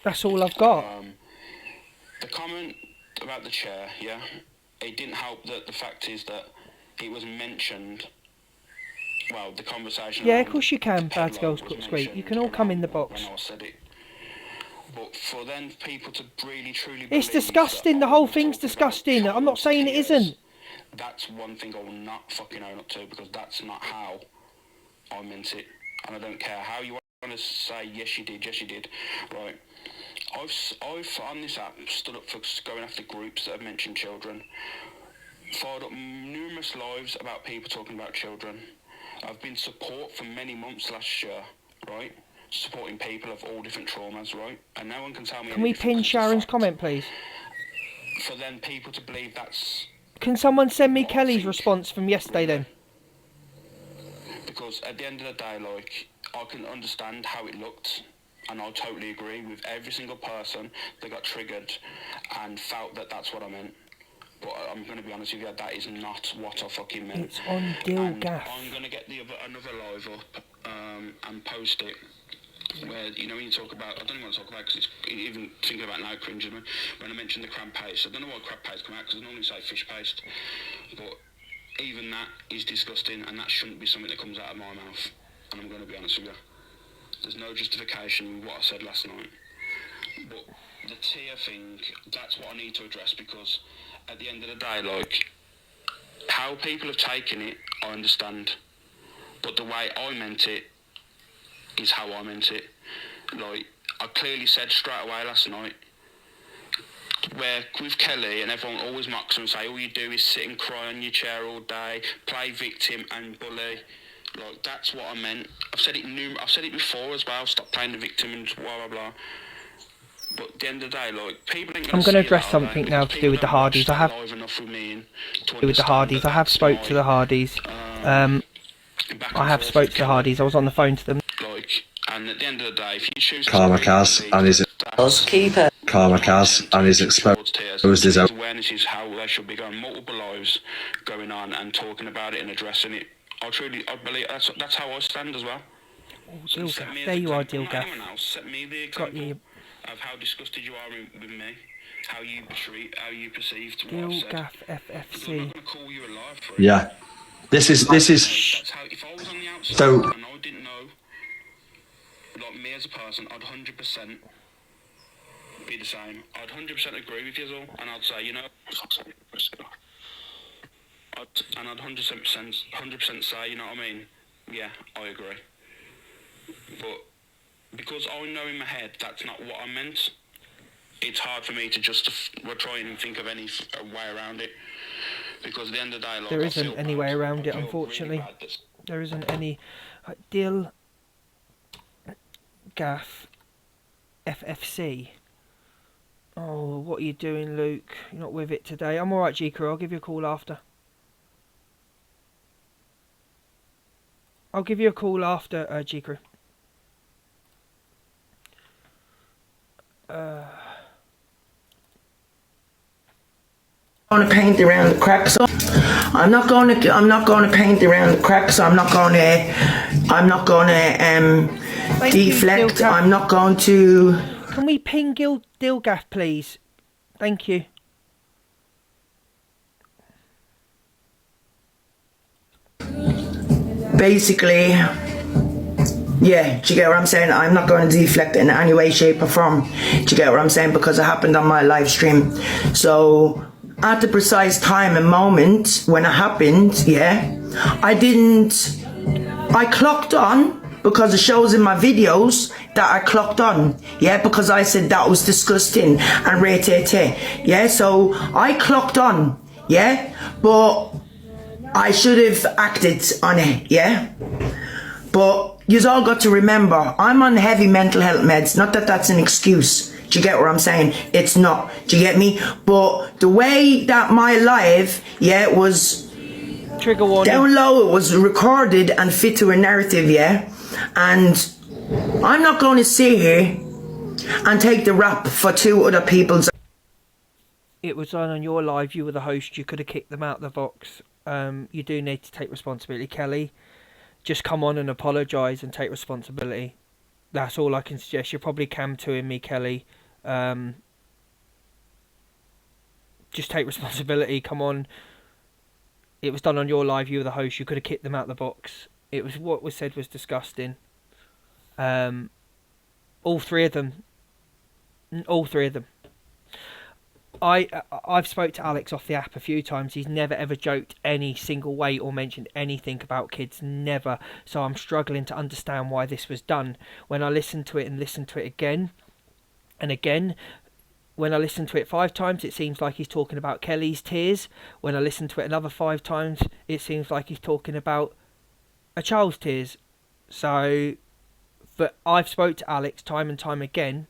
That's all I've got. The comment about the chair, yeah, it didn't help that the fact is that it was mentioned. Well, the conversation. Yeah, of course you can. Bad Girls Cook Sweet. You can all come in the box. When I said it. But for then people to really truly believe it's disgusting. The whole thing's disgusting. I'm not saying it isn't. That's one thing I will not fucking own up to, because that's not how I meant it. And I don't care how you want to say yes you did, right? I've on this app stood up for going after groups that have mentioned children, fired up numerous lives about people talking about children. I've been support for many months last year, right? Supporting people of all different traumas, right? And no one can tell me. Can we pin Sharon's comment, please? For then people to believe that's... Can someone send me Kelly's response from yesterday then? Because at the end of the day, like, I can understand how it looked, and I totally agree with every single person that got triggered and felt that that's what I meant. But I'm going to be honest with you, that is not what I fucking meant. It's on Dilgaff. I'm going to get another live up and post it. Where, you know, when you talk about, I don't even want to talk about it because it's even thinking about now cringes me. When I mentioned the crab paste, I don't know why crab paste come out, because I normally say fish paste. But even that is disgusting, and that shouldn't be something that comes out of my mouth. And I'm going to be honest with you. There's no justification in what I said last night. But the tier thing, that's what I need to address, because at the end of the day, like, how people have taken it, I understand. But the way I meant it is how I meant it. Like, I clearly said straight away last night, where with Kelly and everyone always mocks her and say all you do is sit and cry on your chair all day, play victim and bully. Like, that's what I meant. I've said it before as well, stop playing the victim and blah blah blah. But at the end of the day, like, people ain't gonna... I'm going to address something now to do with the Hardys. I have spoke to the Hardys. I have spoke to the Hardys. I was on the phone to them. Like, and at the end of the day, if you choose to Karmakaz and his keeper. Karmakaz and his exposed his own awareness is how there should be going multiple lives going on and talking about it and addressing it. I believe that's how I stand as well. Oh, Dilgaff. There you are, Dilgaff. Set me the example of how disgusted you are with me, how you perceive to what I've said. Dilgaff FFC. I'm not going to call you a liar for it. yeah. This is That's how, if I was on the outside so and I didn't know, like, me as a person, I'd 100% be the same. I'd 100% agree with you all, and I'd say, you know, I'd 100% say, you know what I mean? Yeah, I agree. But because I know in my head that's not what I meant, it's hard for me to try and think of any way around it. Because at the end of the day, like, there isn't any way around it, unfortunately. There isn't any. Dilgaff FFC. Oh, what are you doing, Luke? You're not with it today. I'm alright, G-Crew. I'll give you a call after. I'll give you a call after, G-Crew. I'm going to paint around the cracks. I'm not going to paint around the cracks. I'm not going to deflect. I'm not going to. Can we ping Dilgaff, please? Thank you. Basically, yeah, do you get what I'm saying? I'm not going to deflect in any way, shape or form. Do you get what I'm saying? Because it happened on my live stream. So at the precise time and moment when it happened, yeah, I clocked on, because it shows in my videos that I clocked on, yeah, because I said that was disgusting and yeah, so I clocked on, yeah, but I should have acted on it, yeah, but you've all got to remember, I'm on heavy mental health meds, not that that's an excuse. Do you get what I'm saying? It's not. Do you get me? But the way that my live, yeah, was trigger warning down low, it was recorded and fit to a narrative, yeah. And I'm not going to sit here and take the rap for two other people's. It was on your live. You were the host. You could have kicked them out of the box. You do need to take responsibility, Kelly. Just come on and apologise and take responsibility. That's all I can suggest. You're probably cam toing me, Kelly. Just take responsibility. Come on. It was done on your live. You were the host. You could have kicked them out the box. It was what was said was disgusting. All three of them. All three of them. I've spoke to Alex off the app a few times. He's never ever joked any single way or mentioned anything about kids. Never. So I'm struggling to understand why this was done. When I listened to it and listened to it again and again, when I listened to it 5 times, it seems like he's talking about Kelly's tears. When I listened to it another 5 times, it seems like he's talking about a child's tears. So, but I've spoke to Alex time and time again,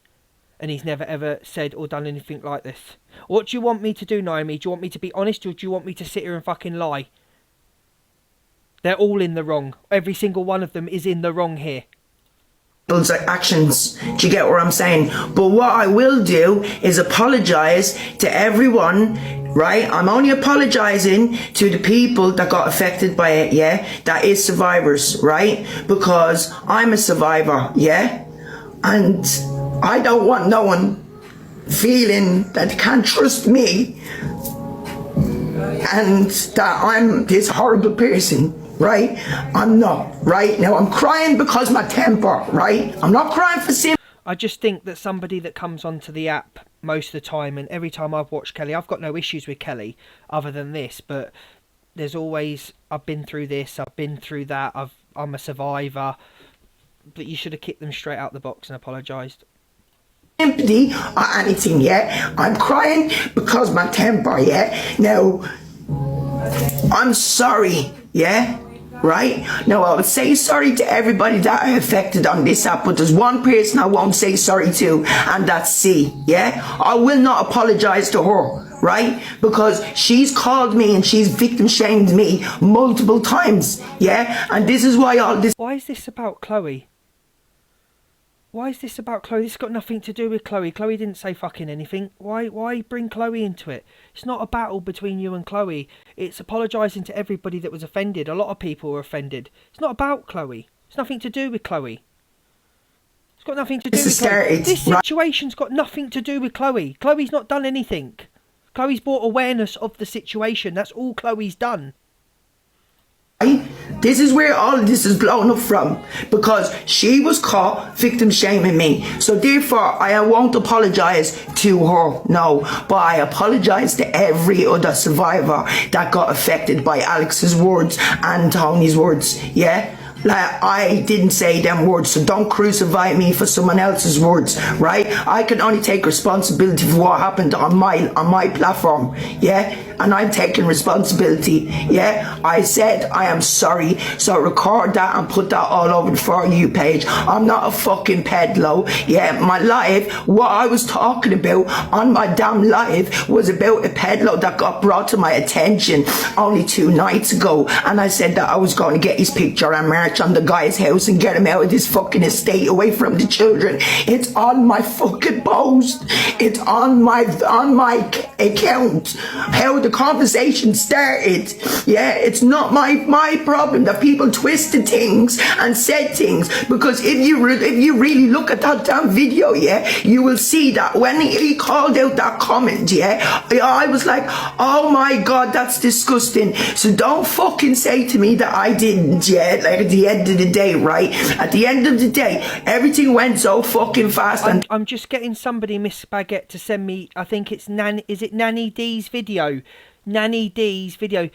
and he's never ever said or done anything like this. What do you want me to do, Naomi? Do you want me to be honest, or do you want me to sit here and fucking lie? They're all in the wrong. Every single one of them is in the wrong here. Those actions. Do you get what I'm saying? But what I will do is apologize to everyone, right? I'm only apologizing to the people that got affected by it, yeah? That is survivors, right? Because I'm a survivor, yeah? And I don't want no one feeling that they can't trust me and that I'm this horrible person. Right? I'm not, right? Now I'm crying because my temper, right? I'm not crying for sin. I just think that somebody that comes onto the app most of the time, and every time I've watched Kelly, I've got no issues with Kelly other than this, but there's always, I've been through this, I've been through that, I'm a survivor, but you should have kicked them straight out the box and apologised. Sympathy or anything, yeah? I'm crying because my temper, yeah? Now, I'm sorry, yeah? Right? Now, I would say sorry to everybody that are affected on this app, but there's one person I won't say sorry to, and that's C, yeah? I will not apologise to her, right? Because she's called me and she's victim shamed me multiple times, yeah? And this is why all this... Why is this about Chloe? Why is this about Chloe? This has got nothing to do with Chloe. Chloe didn't say fucking anything. Why bring Chloe into it? It's not a battle between you and Chloe. It's apologising to everybody that was offended. A lot of people were offended. It's not about Chloe. It's nothing to do with Chloe. It's got nothing to do with Chloe. This situation's got nothing to do with Chloe. Chloe's not done anything. Chloe's brought awareness of the situation. That's all Chloe's done. This is where all of this is blown up from, because she was caught victim shaming me. So therefore I won't apologise to her, no, but I apologise to every other survivor that got affected by Alex's words and Tony's words, yeah? Like, I didn't say them words, so don't crucify me for someone else's words, right? I can only take responsibility for what happened on my platform, yeah? And I'm taking responsibility, yeah? I said I am sorry, so record that and put that all over the For You page. I'm not a fucking peddler, yeah? My live, what I was talking about on my damn live was about a peddler that got brought to my attention only 2 nights ago, and I said that I was going to get his picture and march on the guy's house and get him out of this fucking estate away from the children. It's on my fucking post. It's on my account. How the conversation started. Yeah, it's not my problem that people twisted things and said things, because if you really look at that damn video, yeah, you will see that when he called out that comment, yeah, I was like, oh my god, that's disgusting. So don't fucking say to me that I didn't, yeah? Like, at the end of the day, right? At the end of the day, everything went so fucking fast. And I'm just getting somebody, Miss Baguette, to send me, I think it's Nanny D's video? Nanny D's video.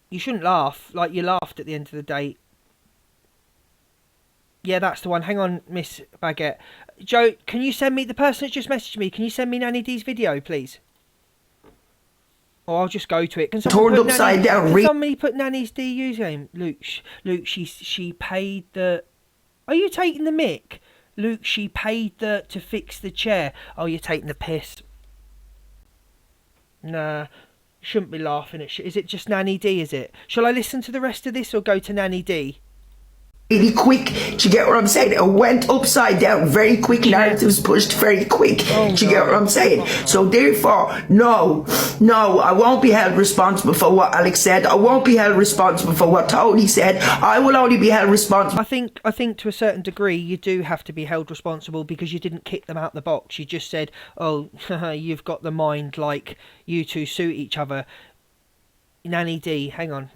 You shouldn't laugh like you laughed at the end of the day. Yeah, that's the one. Hang on, Miss Baguette. Joe, can you send me, the person that just messaged me, can you send me Nanny D's video, please? Or I'll just go to it. Can turned upside down. Can somebody put Nanny's D username? Luke, she paid the... Are you taking the mick? Luke, she paid to fix the chair. Oh, you're taking the piss. Nah, you shouldn't be laughing at shit. Is it just Nanny D, is it? Shall I listen to the rest of this or go to Nanny D? really quick. Do you get what I'm saying? It went upside down very quick. Narratives pushed very quick. Do you get what I'm saying? So therefore, no, I won't be held responsible for what Alex said. I won't be held responsible for what Tony said. I will only be held responsible. I think to a certain degree you do have to be held responsible because you didn't kick them out the box. You just said, oh, you've got the mind like you two suit each other. Nanny D, hang on.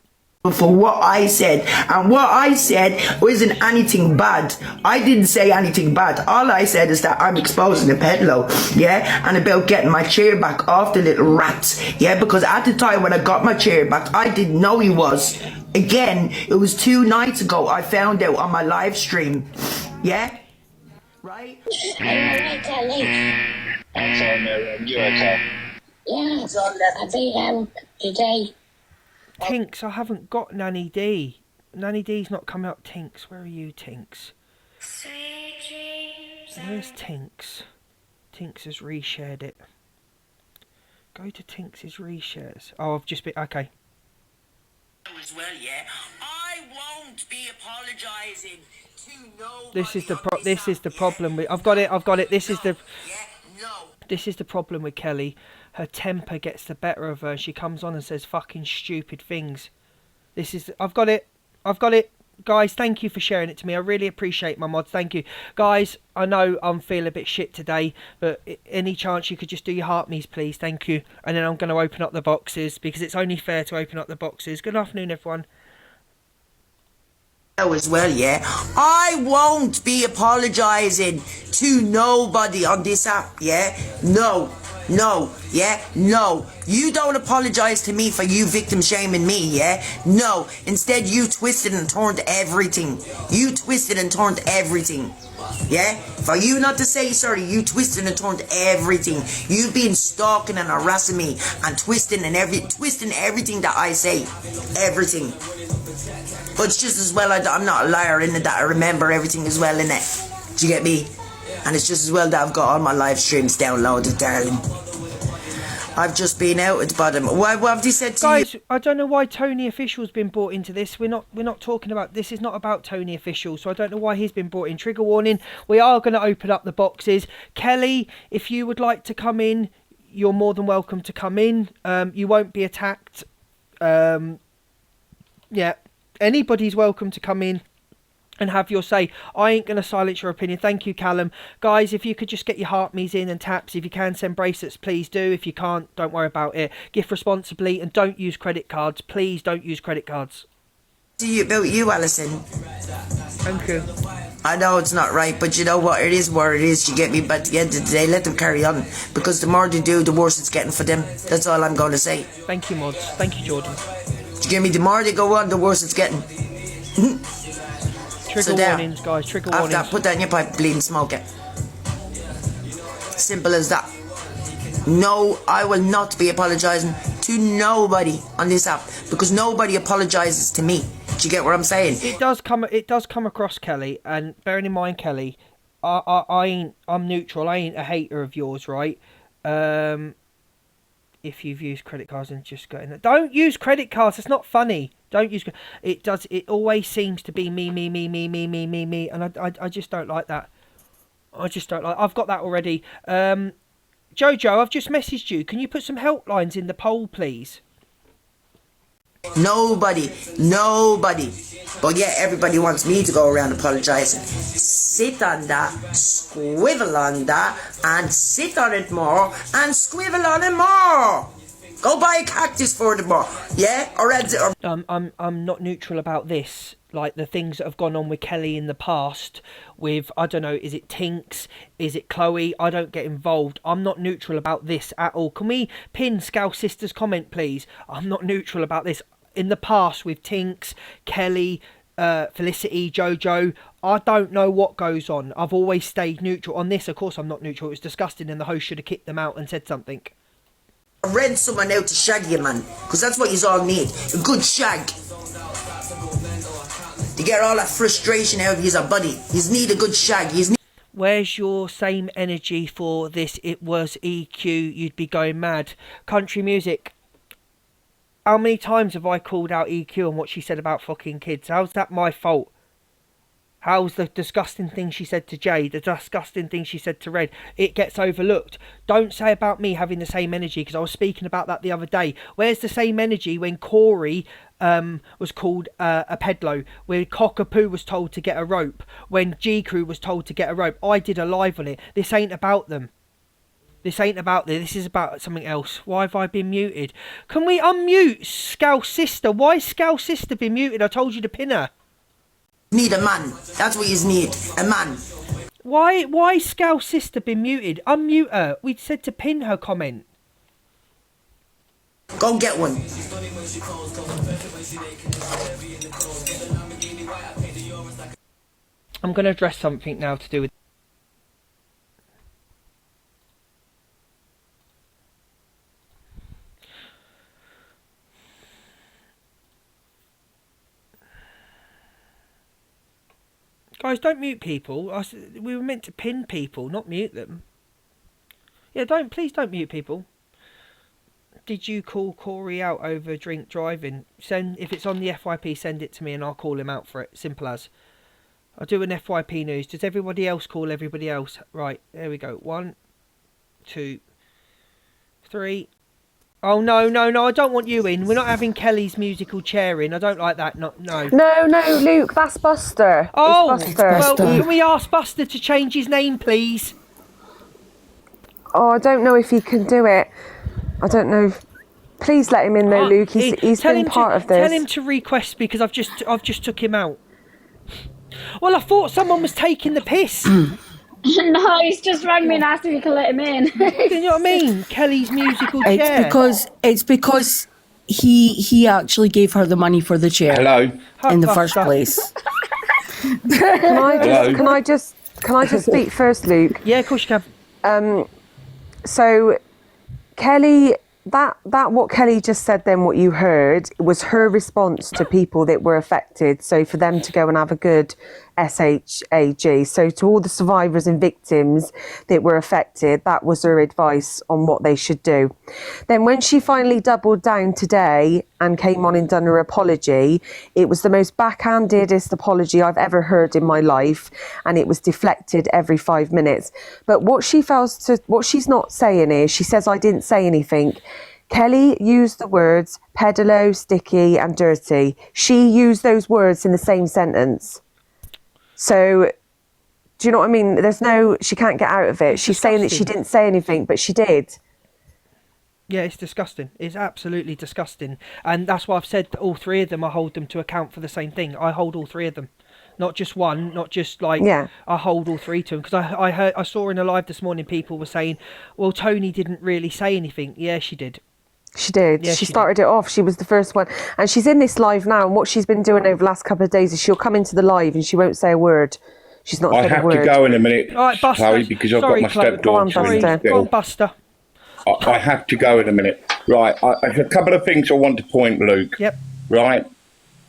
For what I said, and what I said wasn't anything bad. I didn't say anything bad. All I said is that I'm exposing the peddler, yeah, and about getting my chair back off the little rats, yeah, because at the time when I got my chair back, I didn't know he was. Again, it was 2 nights ago I found out on my live stream, yeah, right? I'm sorry, Miriam, you okay? Yeah, I beat today. Tinks, I haven't got Nanny D. Nanny D's not coming up. Tinks, where are you, Tinks? Where's Tinks? Tinks has reshared it. Go to Tinks' reshares. Oh, I've just been... Okay. As well, yeah. I won't be apologising to nobody. This is the problem with... I've got it. This is the problem with Kelly. Her temper gets the better of her. She comes on and says fucking stupid things. I've got it. Guys, thank you for sharing it to me. I really appreciate my mods. Thank you. Guys, I know I'm feeling a bit shit today, but any chance you could just do your heart me's, please? Thank you. And then I'm going to open up the boxes because it's only fair to open up the boxes. Good afternoon, everyone. As well, yeah. I won't be apologising to nobody on this app, yeah. No. You don't apologise to me for you victim shaming me, yeah. No. Instead, you twisted and turned everything. Yeah. For you not to say sorry, you twisted and turned everything. You've been stalking and harassing me and twisting everything that I say, everything. But it's just as well I'm not a liar in it that I remember everything as well in it. Do you get me? And it's just as well that I've got all my live streams downloaded, darling. I've just been out at the bottom. What have they said to Guys, you? I don't know why Tony Official's been brought into this. We're not talking about... This is not about Tony Official, so I don't know why he's been brought in. Trigger warning, we are going to open up the boxes. Kelly, if you would like to come in, you're more than welcome to come in. You won't be attacked. Yeah, anybody's welcome to come in and have your say. I ain't going to silence your opinion. Thank you, Callum. Guys, if you could just get your heart me's in and taps. If you can send bracelets, please do. If you can't, don't worry about it. Gift responsibly and don't use credit cards. Please don't use credit cards. About you, Alison. Thank you. I know it's not right, but you know what? It is what it is. You get me? But at the end of the day, let them carry on. Because the more they do, the worse it's getting for them. That's all I'm going to say. Thank you, mods. Thank you, Jordan. You get me? The more they go on, the worse it's getting. Trigger warnings, guys. Trigger warnings. After that, put that in your pipe, bleed and smoke it. Simple as that. No, I will not be apologising to nobody on this app because nobody apologises to me. Do you get what I'm saying? It does come across, Kelly, and bearing in mind, Kelly, I'm neutral. I ain't a hater of yours, right? If you've used credit cards and just got in there, don't use credit cards. It's not funny. Don't use it. It always seems to be me, and I just don't like that. I've got that already. Jojo, I've just messaged you. Can you put some helplines in the poll, please? Nobody. But yeah, everybody wants me to go around apologising. Sit on that, squivel on that, and sit on it more, and squivel on it more. Go buy a cactus for the more, yeah? I'm not neutral about this. Like the things that have gone on with Kelly in the past with, I don't know, is it Tinks? Is it Chloe? I don't get involved. I'm not neutral about this at all. Can we pin Scouse Sister's comment, please? I'm not neutral about this. In the past with Tinks, Kelly, Felicity, Jojo, I don't know what goes on. I've always stayed neutral. On this, of course, I'm not neutral. It was disgusting and the host should have kicked them out and said something. Rent someone out to shag you, man. Because that's what you all need. A good shag. To get all that frustration out of his body. You need a good shag. Where's your same energy for this? It was EQ. You'd be going mad. Country music. How many times have I called out EQ and what she said about fucking kids? How's that my fault? How's the disgusting thing she said to Jay, the disgusting thing she said to Red, it gets overlooked. Don't say about me having the same energy, because I was speaking about that the other day. Where's the same energy when Corey was called a pedlo, when Cockapoo was told to get a rope, when G Crew was told to get a rope? I did a live on it. This ain't about them. This ain't about this. This is about something else. Why have I been muted? Can we unmute Scouse Sister? Why Scouse Sister been muted? I told you to pin her. Need a man. That's what you need. A man. Why Scouse Sister been muted? Unmute her. We said to pin her comment. Go and get one. I'm going to address something now to do with... Guys, don't mute people. We were meant to pin people, not mute them. Yeah, please don't mute people. Did you call Corey out over drink driving? If it's on the FYP, send it to me and I'll call him out for it. Simple as. I'll do an FYP news. Does everybody else call everybody else? Right, there we go. 1, 2, 3. Oh, no, I don't want you in. We're not having Kelly's musical chair in. I don't like that. No. No, Luke, that's Buster. Oh, it's Buster. Well, can we ask Buster to change his name, please? Oh, I don't know if he can do it. I don't know. Please let him in though, Luke. He's been part of this. Tell him to request, because I've just took him out. Well, I thought someone was taking the piss. No, he's just rang me and asked if he can let him in. You know what I mean? Kelly's musical chair. It's because he actually gave her the money for the chair. Hello. In the first place. Can I just speak first, Luke? Yeah, of course you can. So Kelly, that what Kelly just said then, what you heard, was her response to people that were affected. So for them to go and have a good SHAG. So to all the survivors and victims that were affected, that was her advice on what they should do. Then when she finally doubled down today and came on and done her apology, it was the most backhandedest apology I've ever heard in my life, and it was deflected every 5 minutes. But what she's not saying is, she says I didn't say anything. Kelly used the words pedalo, sticky and dirty. She used those words in the same sentence. So, do you know what I mean? She can't get out of it. She's saying that she didn't say anything, but she did. Yeah, it's disgusting. It's absolutely disgusting. And that's why I've said that all three of them, I hold them to account for the same thing. I hold all three of them. Not just one, not just like, yeah. I hold all three to them. Because I saw in a live this morning, people were saying, well, Tony didn't really say anything. Yeah, she did. She did. Yeah, she started it off. She was the first one. And she's in this live now. And what she's been doing over the last couple of days is she'll come into the live and she won't say a word. She's not saying a word. I have to go in a minute, all right, Buster. Chloe, because I've got my stepdaughter. Go on, Buster. I have to go in a minute. Right, a couple of things I want to point, Luke. Yep. Right.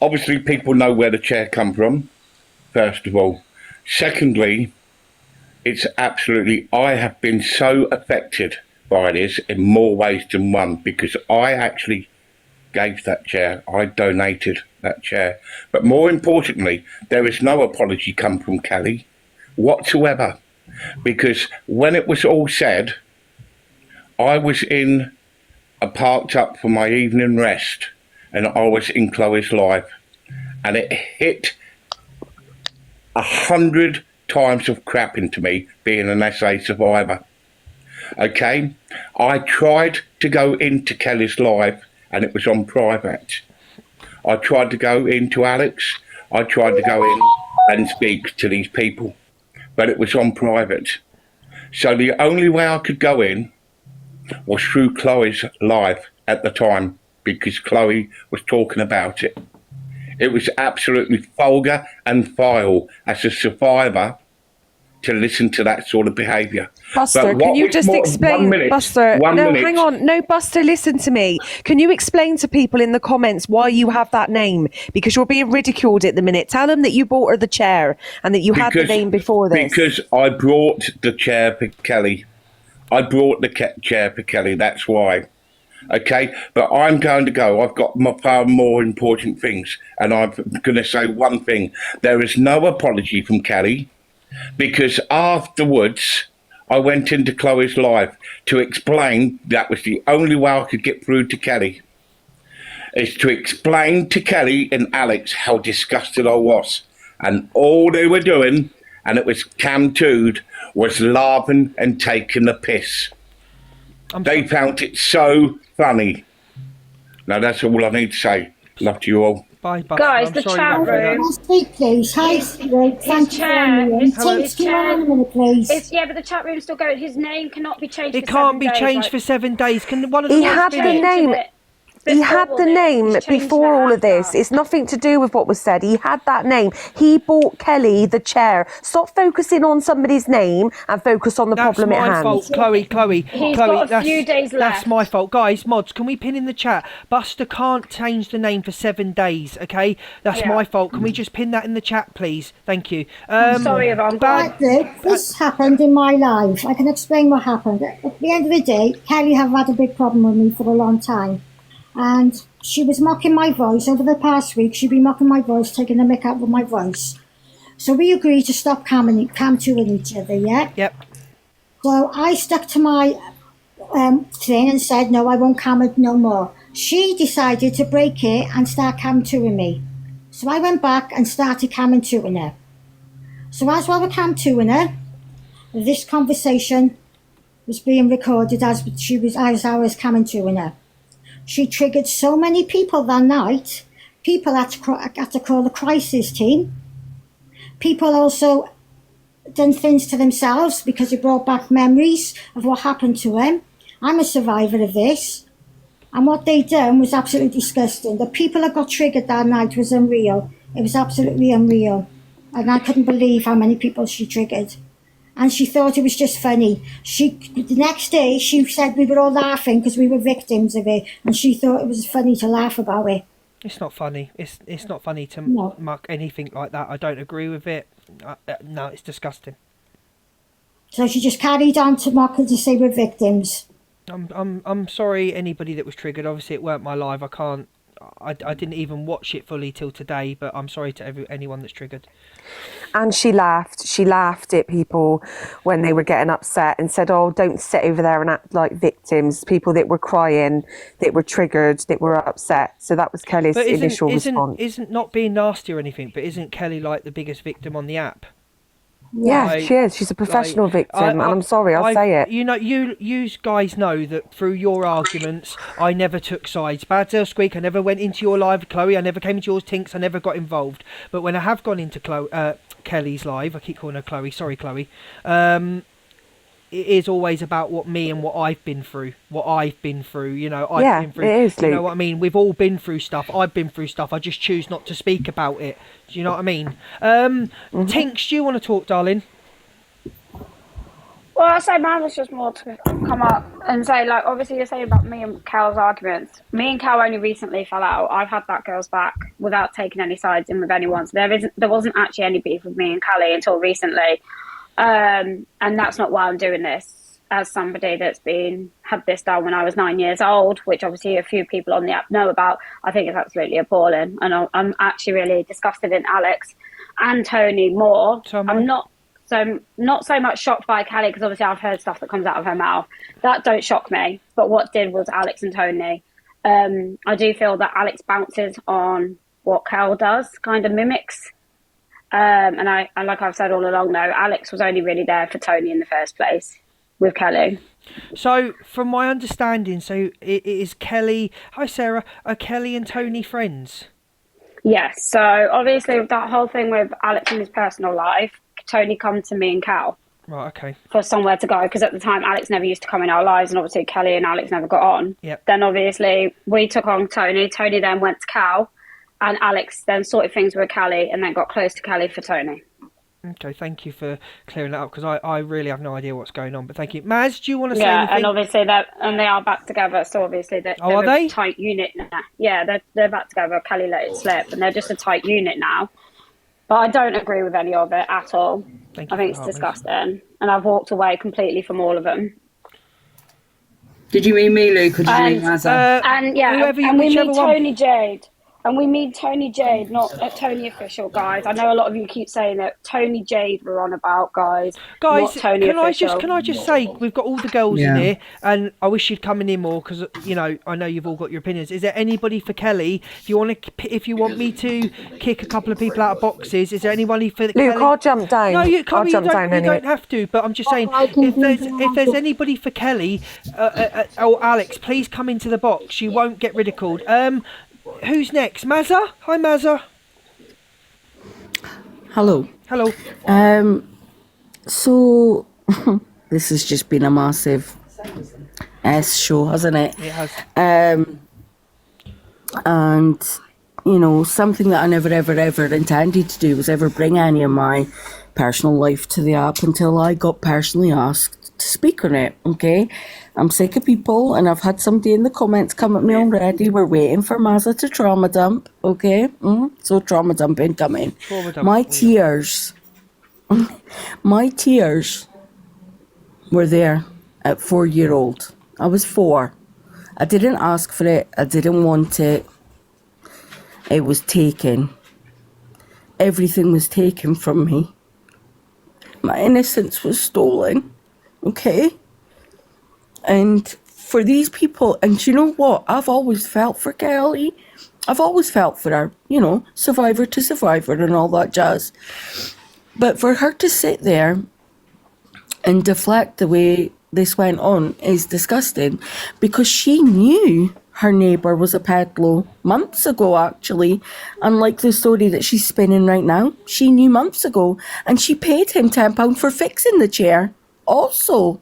Obviously, people know where the chair come from, first of all. Secondly, it's absolutely, I have been so affected by this in more ways than one, because I actually gave that chair. I donated that chair. But more importantly, there is no apology come from Kelly whatsoever, because when it was all said, I was parked up for my evening rest, and I was in Chloe's live, and it hit 100 times of crap into me being an SA survivor. Okay, I tried to go into Kelly's live and it was on private. I tried to go into Alex. I tried to go in and speak to these people, but it was on private. So the only way I could go in was through Chloe's live at the time, because Chloe was talking about it. It was absolutely vulgar and vile as a survivor to listen to that sort of behaviour. Buster, can you just explain, Buster, hang on. No, Buster, listen to me. Can you explain to people in the comments why you have that name? Because you're being ridiculed at the minute. Tell them that you bought her the chair and that you had the name before this. Because I brought the chair for Kelly. I brought the chair for Kelly, that's why. Okay, but I'm going to go. I've got far more important things, and I'm going to say one thing. There is no apology from Kelly, because afterwards I went into Chloe's live to explain that was the only way I could get through to Kelly, is to explain to Kelly and Alex how disgusted I was. And all they were doing, and it was Cam Tood, was laughing and taking the piss. They found it so funny. Now that's all I need to say. Love to you all. Bye, bye. Guys, I'm the sorry chat about that. room. Speak, please. Hi, Stuart. Thank you for having me. Take you on a minute, please. Yeah, but the chat room's still going. His name cannot be changed. It can't be changed for 7 days. Can one of the He mods had spin the it? name. He had the name before all of this. It's nothing to do with what was said. He had that name. He bought Kelly the chair. Stop focusing on somebody's name and focus on the problem at hand. That's my fault, Chloe. He's got a few days left. That's my fault. Guys, mods, can we pin in the chat? Buster can't change the name for 7 days, okay? That's my fault. Can we just pin that in the chat, please? Thank you. I'm sorry, Yvonne. This happened in my life. I can explain what happened. At the end of the day, Kelly have had a big problem with me for a long time. And she was mocking my voice. Over the past week, she'd been mocking my voice, taking the mick out with my voice. So we agreed to stop cam-toing each other, yeah? Yep. So I stuck to my thing and said, no, I won't cam it no more. She decided to break it and start cam-toing me. So I went back and started cam-toing her. So as I was cam-toing her, this conversation was being recorded as I was cam-toing her. She triggered so many people that night. People had to call the crisis team. People also done things to themselves because it brought back memories of what happened to them. I'm a survivor of this. And what they done was absolutely disgusting. The people that got triggered that night was unreal. It was absolutely unreal. And I couldn't believe how many people she triggered. And she thought it was just funny. The next day, she said we were all laughing because we were victims of it, and she thought it was funny to laugh about it. It's not funny. It's not funny to mock anything like that. I don't agree with it. No, it's disgusting. So she just carried on to mock and to say we're victims. I'm sorry, anybody that was triggered. Obviously, it weren't my live. I didn't even watch it fully till today, but I'm sorry to anyone that's triggered. And she laughed at people when they were getting upset and said, oh, don't sit over there and act like victims. People that were crying, that were triggered, that were upset. So that was Kelly's initial response. Isn't not being nasty or anything, but isn't Kelly like the biggest victim on the app? Yeah, like, she is. She's a professional victim, and I'm sorry, I'll say it. You know, you guys know that through your arguments, I never took sides. Bad Girl Squeak, I never went into your live. Chloe, I never came into yours. Tinks, I never got involved. But when I have gone into Kelly's live, I keep calling her Chloe. Sorry, Chloe. It is always about what I've been through. You know, I've been through. It is, you know what I mean? We've all been through stuff. I've been through stuff. I just choose not to speak about it. Do you know what I mean? Tinks, do you want to talk, darling? Well, I say mine was just more to come up and say, like, obviously you're saying about me and Cal's arguments. Me and Cal only recently fell out. I've had that girl's back without taking any sides in with anyone. So there wasn't actually any beef with me and Callie until recently. And that's not why I'm doing this. As somebody that's had this done when I was 9 years old, which obviously a few people on the app know about, I think it's absolutely appalling. And I'm actually really disgusted in Alex and Tony more. I'm not so much shocked by Callie, because obviously I've heard stuff that comes out of her mouth. That don't shock me. But what did was Alex and Tony. I do feel that Alex bounces on what Cal does, kind of mimics. And like I've said all along, though, Alex was only really there for Tony in the first place with Kelly. So, from my understanding, it is Kelly. Hi, Sarah. Are Kelly and Tony friends? Yes. So, obviously, with that whole thing with Alex in his personal life, Tony come to me and Cal. Right, okay. For somewhere to go, because at the time, Alex never used to come in our lives, and obviously, Kelly and Alex never got on. Yep. Then, obviously, we took on Tony. Tony then went to Cal, and Alex then sorted things with Callie and then got close to Callie for Tony. Okay, thank you for clearing that up, because I really have no idea what's going on, but thank you. Maz, do you want to say anything? Yeah, and obviously they are back together, so obviously they're a tight unit now. Yeah, they're back together. Callie let it slip, and they're just a tight unit now. But I don't agree with any of it at all. I think it's disgusting, and I've walked away completely from all of them. Did you mean me, Luke, or did you mean Mazza? And yeah, whoever you- and we whichever mean one. Tony Jade. And we mean Tony Jade, not Tony Official, guys. I know a lot of you keep saying that Tony Jade we're on about, guys. Guys, not Tony Official. can I just say we've got all the girls in Yeah. here, and I wish you'd come in here more because I know you've all got your opinions. Is there anybody for Kelly? If you want me to kick a couple of people out of boxes, is there anybody for Luke, Kelly? I'll jump down. No, you I'll can't. jump down You anyway. don't have to. But I'm just saying, if there's anybody for Kelly or Alex, please come into the box. You won't get ridiculed. Who's next? Mazza? Hi, Mazza. Hello. Hello. So this has just been a massive show, hasn't it? It has. And something that I never ever intended to do was ever bring any of my personal life to the app until I got personally asked to speak on it. Okay, I'm sick of people, and I've had somebody in the comments come at me already. We're waiting for Mazza to trauma dump. Okay, so trauma dump incoming. My tears were there at 4-year-old. I was 4. I didn't ask for it. I didn't want it. It was taken. Everything was taken from me. My innocence was stolen. Okay? And for these people, and you know what? I've always felt for Kelly. I've always felt for her, survivor to survivor and all that jazz. But for her to sit there and deflect the way this went on is disgusting, because she knew her neighbour was a peddler months ago, actually. Unlike the story that she's spinning right now, she knew months ago, and she paid him £10 for fixing the chair also.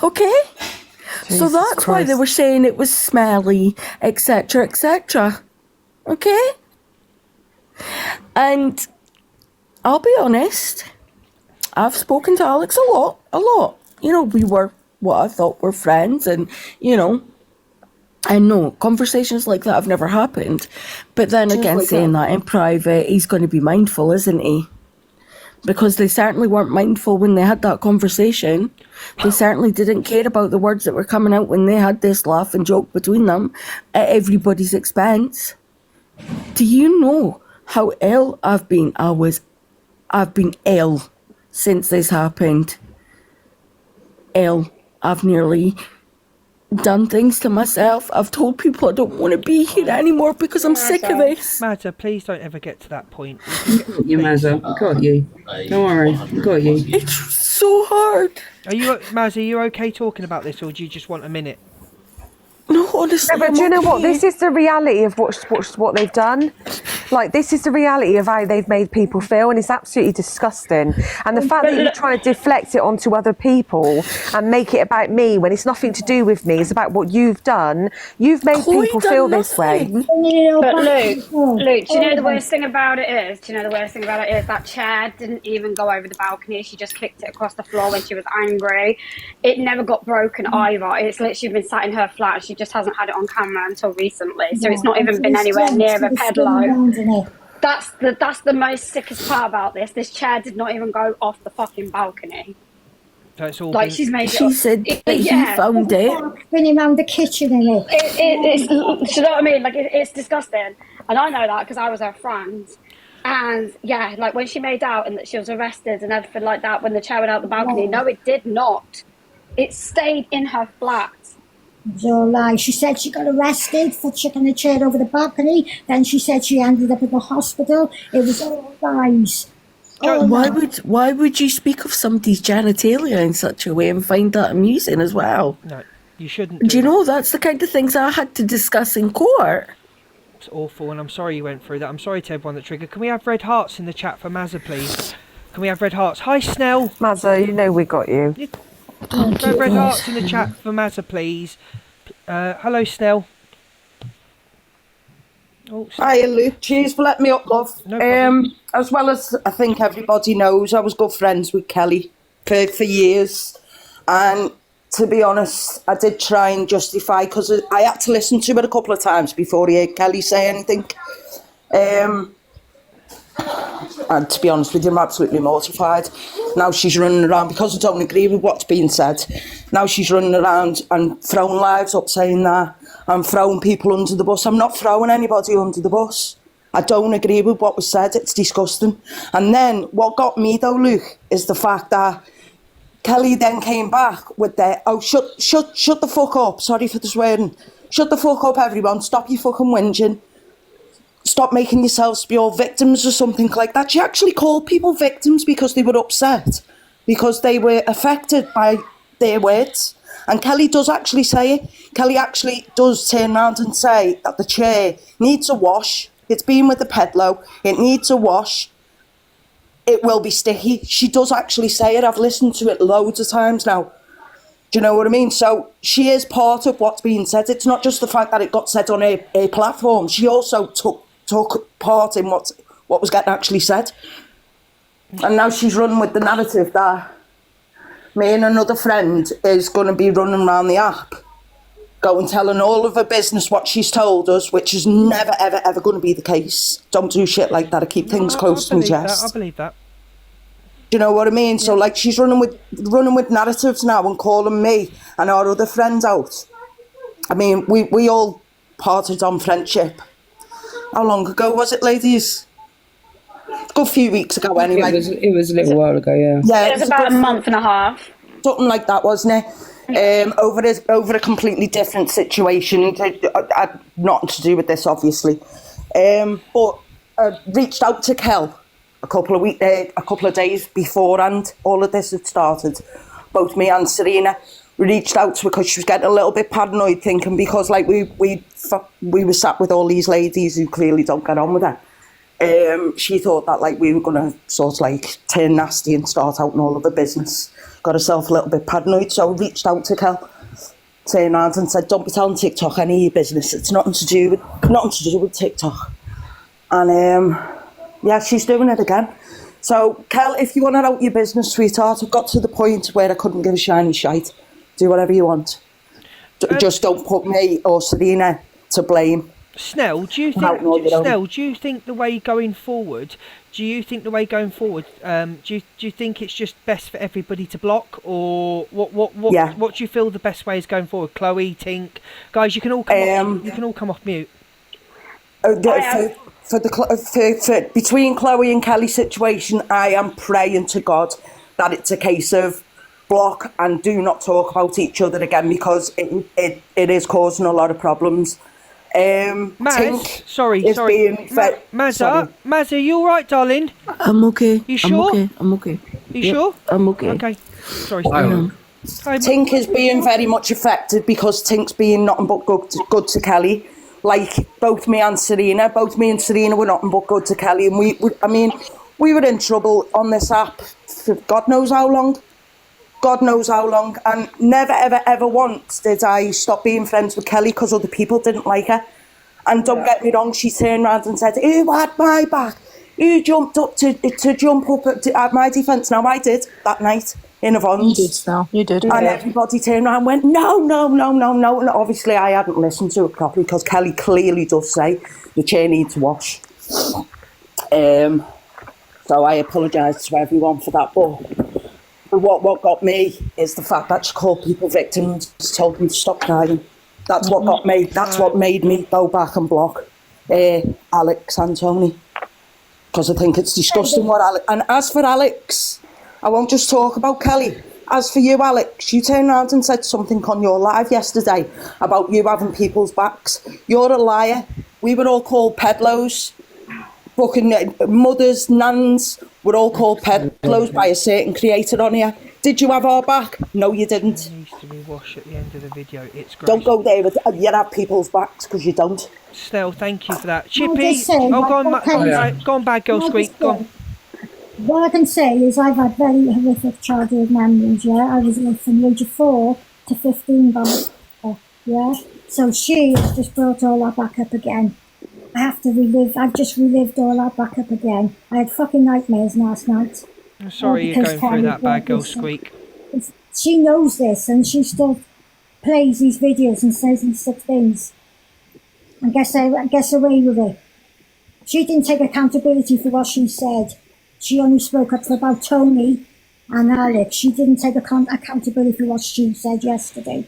Okay? So that's why they were saying it was smelly, etc., etc. Okay? And I'll be honest, I've spoken to Alex a lot. We were what I thought were friends, and, I know conversations like that have never happened. But then again, saying that in private, he's going to be mindful, isn't he? Because they certainly weren't mindful when they had that conversation. They certainly didn't care about the words that were coming out when they had this laugh and joke between them at everybody's expense. Do you know how ill I've been? I've been ill since this happened. Ill. I've nearly done things to myself. I've told people I don't want to be here anymore because I'm sick of this. Mazza, please don't ever get to that point. You, Mazza. Got you. Don't worry. Got you. It's so hard. Mazza, are you okay talking about this, or do you just want a minute? No, honestly. No, but do you know what? This is the reality of what they've done. Like, this is the reality of how they've made people feel, and it's absolutely disgusting. And the fact that you're trying to deflect it onto other people and make it about me when it's nothing to do with me, it's about what you've done. You've made people feel this way. But Luke, do you know the worst thing about it is? That chair didn't even go over the balcony. She just kicked it across the floor when she was angry. It never got broken either. It's literally been sat in her flat. She just hasn't had it on camera until recently. So it's not even been anywhere near a pedalo. That's the most sickest part about this. This chair did not even go off the fucking balcony. So it's all Like, she's made She said that he found it. Spinning around the kitchen in it. It's, do you know what I mean? Like, it's disgusting. And I know that because I was her friend. And yeah, like when she made out and that she was arrested and everything like that when the chair went out the balcony, no, it did not. It stayed in her flat. It was all lies. She said she got arrested for chucking the chair over the balcony. Then she said she ended up at the hospital. It was all lies. Why would you speak of somebody's genitalia in such a way and find that amusing as well? No, you shouldn't. Do you know that's the kind of things I had to discuss in court? It's awful, and I'm sorry you went through that. I'm sorry to everyone that triggered. Can we have red hearts in the chat for Mazza, please? Can we have red hearts? Hi, Snell. Mazza, you know we got you. Red hearts in the chat for Mazza, please. Hello, Snell. Oh, Hi, Luke. Cheers for letting me up, love. No as well as I think everybody knows, I was good friends with Kelly for years. And to be honest, I did try and justify, because I had to listen to it a couple of times before he heard Kelly say anything. And to be honest with you, I'm absolutely mortified. Now she's running around, because I don't agree with what's being said, now she's running around and throwing lives up saying that I'm throwing people under the bus. I'm not throwing anybody under the bus. I don't agree with what was said. It's disgusting. And then what got me though, Luke, is the fact that Kelly then came back with the, oh, shut the fuck up. Sorry for the swearing. Shut the fuck up, everyone. Stop your fucking whinging. Stop making yourselves be all victims or something like that. She actually called people victims because they were upset, because they were affected by their words. And Kelly does actually say it. Kelly actually does turn around and say that the chair needs a wash. It's been with the pedalo. It needs a wash. It will be sticky. She does actually say it. I've listened to it loads of times now. Do you know what I mean? So she is part of what's being said. It's not just the fact that it got said on a platform. She also took part in what was getting actually said. And now she's running with the narrative that me and another friend is going to be running around the app, going telling all of her business what she's told us, which is never, ever, ever going to be the case. Don't do shit like that. I keep things close to my chest. I believe that. Do you know what I mean? Yeah. So, like, she's running with narratives now and calling me and our other friends out. I mean, we all parted on friendship. How long ago was it, ladies? A good few weeks ago, anyway. It was a little while ago, yeah. Yeah, it was about a month and a half. Something like that, wasn't it? Over a completely different situation. Nothing to do with this, obviously. But I reached out to Kel a couple of days beforehand all of this had started. Both me and Serena, we reached out to her because she was getting a little bit paranoid, thinking because like we were sat with all these ladies who clearly don't get on with her. She thought that like we were going to sort of like turn nasty and start out in all of the business. Got herself a little bit paranoid, so I reached out to Kel, turned around and said, "Don't be telling TikTok any of your business. It's nothing to do with TikTok." And yeah, she's doing it again. So, Kel, if you want to out your business, sweetheart, I've got to the point where I couldn't give a shiny shite. Do whatever you want. Just don't put me or Serena to blame. Snell, do you think the way going forward? Do you think it's just best for everybody to block, or what do you feel the best way is going forward? Chloe, Tink, guys, you can all come off mute. For between Chloe and Kelly's situation, I am praying to God that it's a case of block and do not talk about each other again, because it is causing a lot of problems. Maz, sorry. Maz, are you all right, darling? I'm okay. You sure? I'm okay. You sure? I'm okay. Okay. Sorry. Tink is being very much affected because Tink's being nothing but good to Kelly. Like both me and Serena were nothing but good to Kelly, and we were in trouble on this app for God knows how long, and never ever ever once did I stop being friends with Kelly because other people didn't like her. And don't get me wrong, she turned around and said, "Who had my back? Who jumped up to jump up at my defence?" Now I did that night in Avon's. You did. And everybody turned around and went, no. And obviously I hadn't listened to it properly because Kelly clearly does say the chair needs a wash. So I apologise to everyone for that. But what got me is the fact that she called people victims, told them to stop crying. That's what got me. That's what made me go back and block Alex and Tony, because I think it's disgusting what Alex. And as for Alex, I won't just talk about Kelly. As for you, Alex, you turned around and said something on your live yesterday about you having people's backs. You're a liar. We were all called pedlos. Fucking mothers, nans, were all called pedlos by a certain creator on here. Did you have our back? No, you didn't. It needs to rewash at the end of the video. It's great. Don't go there with you have people's backs, because you don't. Snell, thank you for that. Chippy, go on, bad girl, Squeak, go on. What I can say is I've had very horrific childhood memories, yeah. I was from the age of 4 to 15 by myself, yeah. So she has just brought all that back up again. I've just relived all that back up again. I had fucking nightmares last night. I'm sorry you're going through that, bad girl, Squeak. She knows this, and she still plays these videos and says these such things. I guess away with it. she didn't take accountability for what she said. She only spoke up about Tony and Alex. She didn't take accountability for what she said yesterday,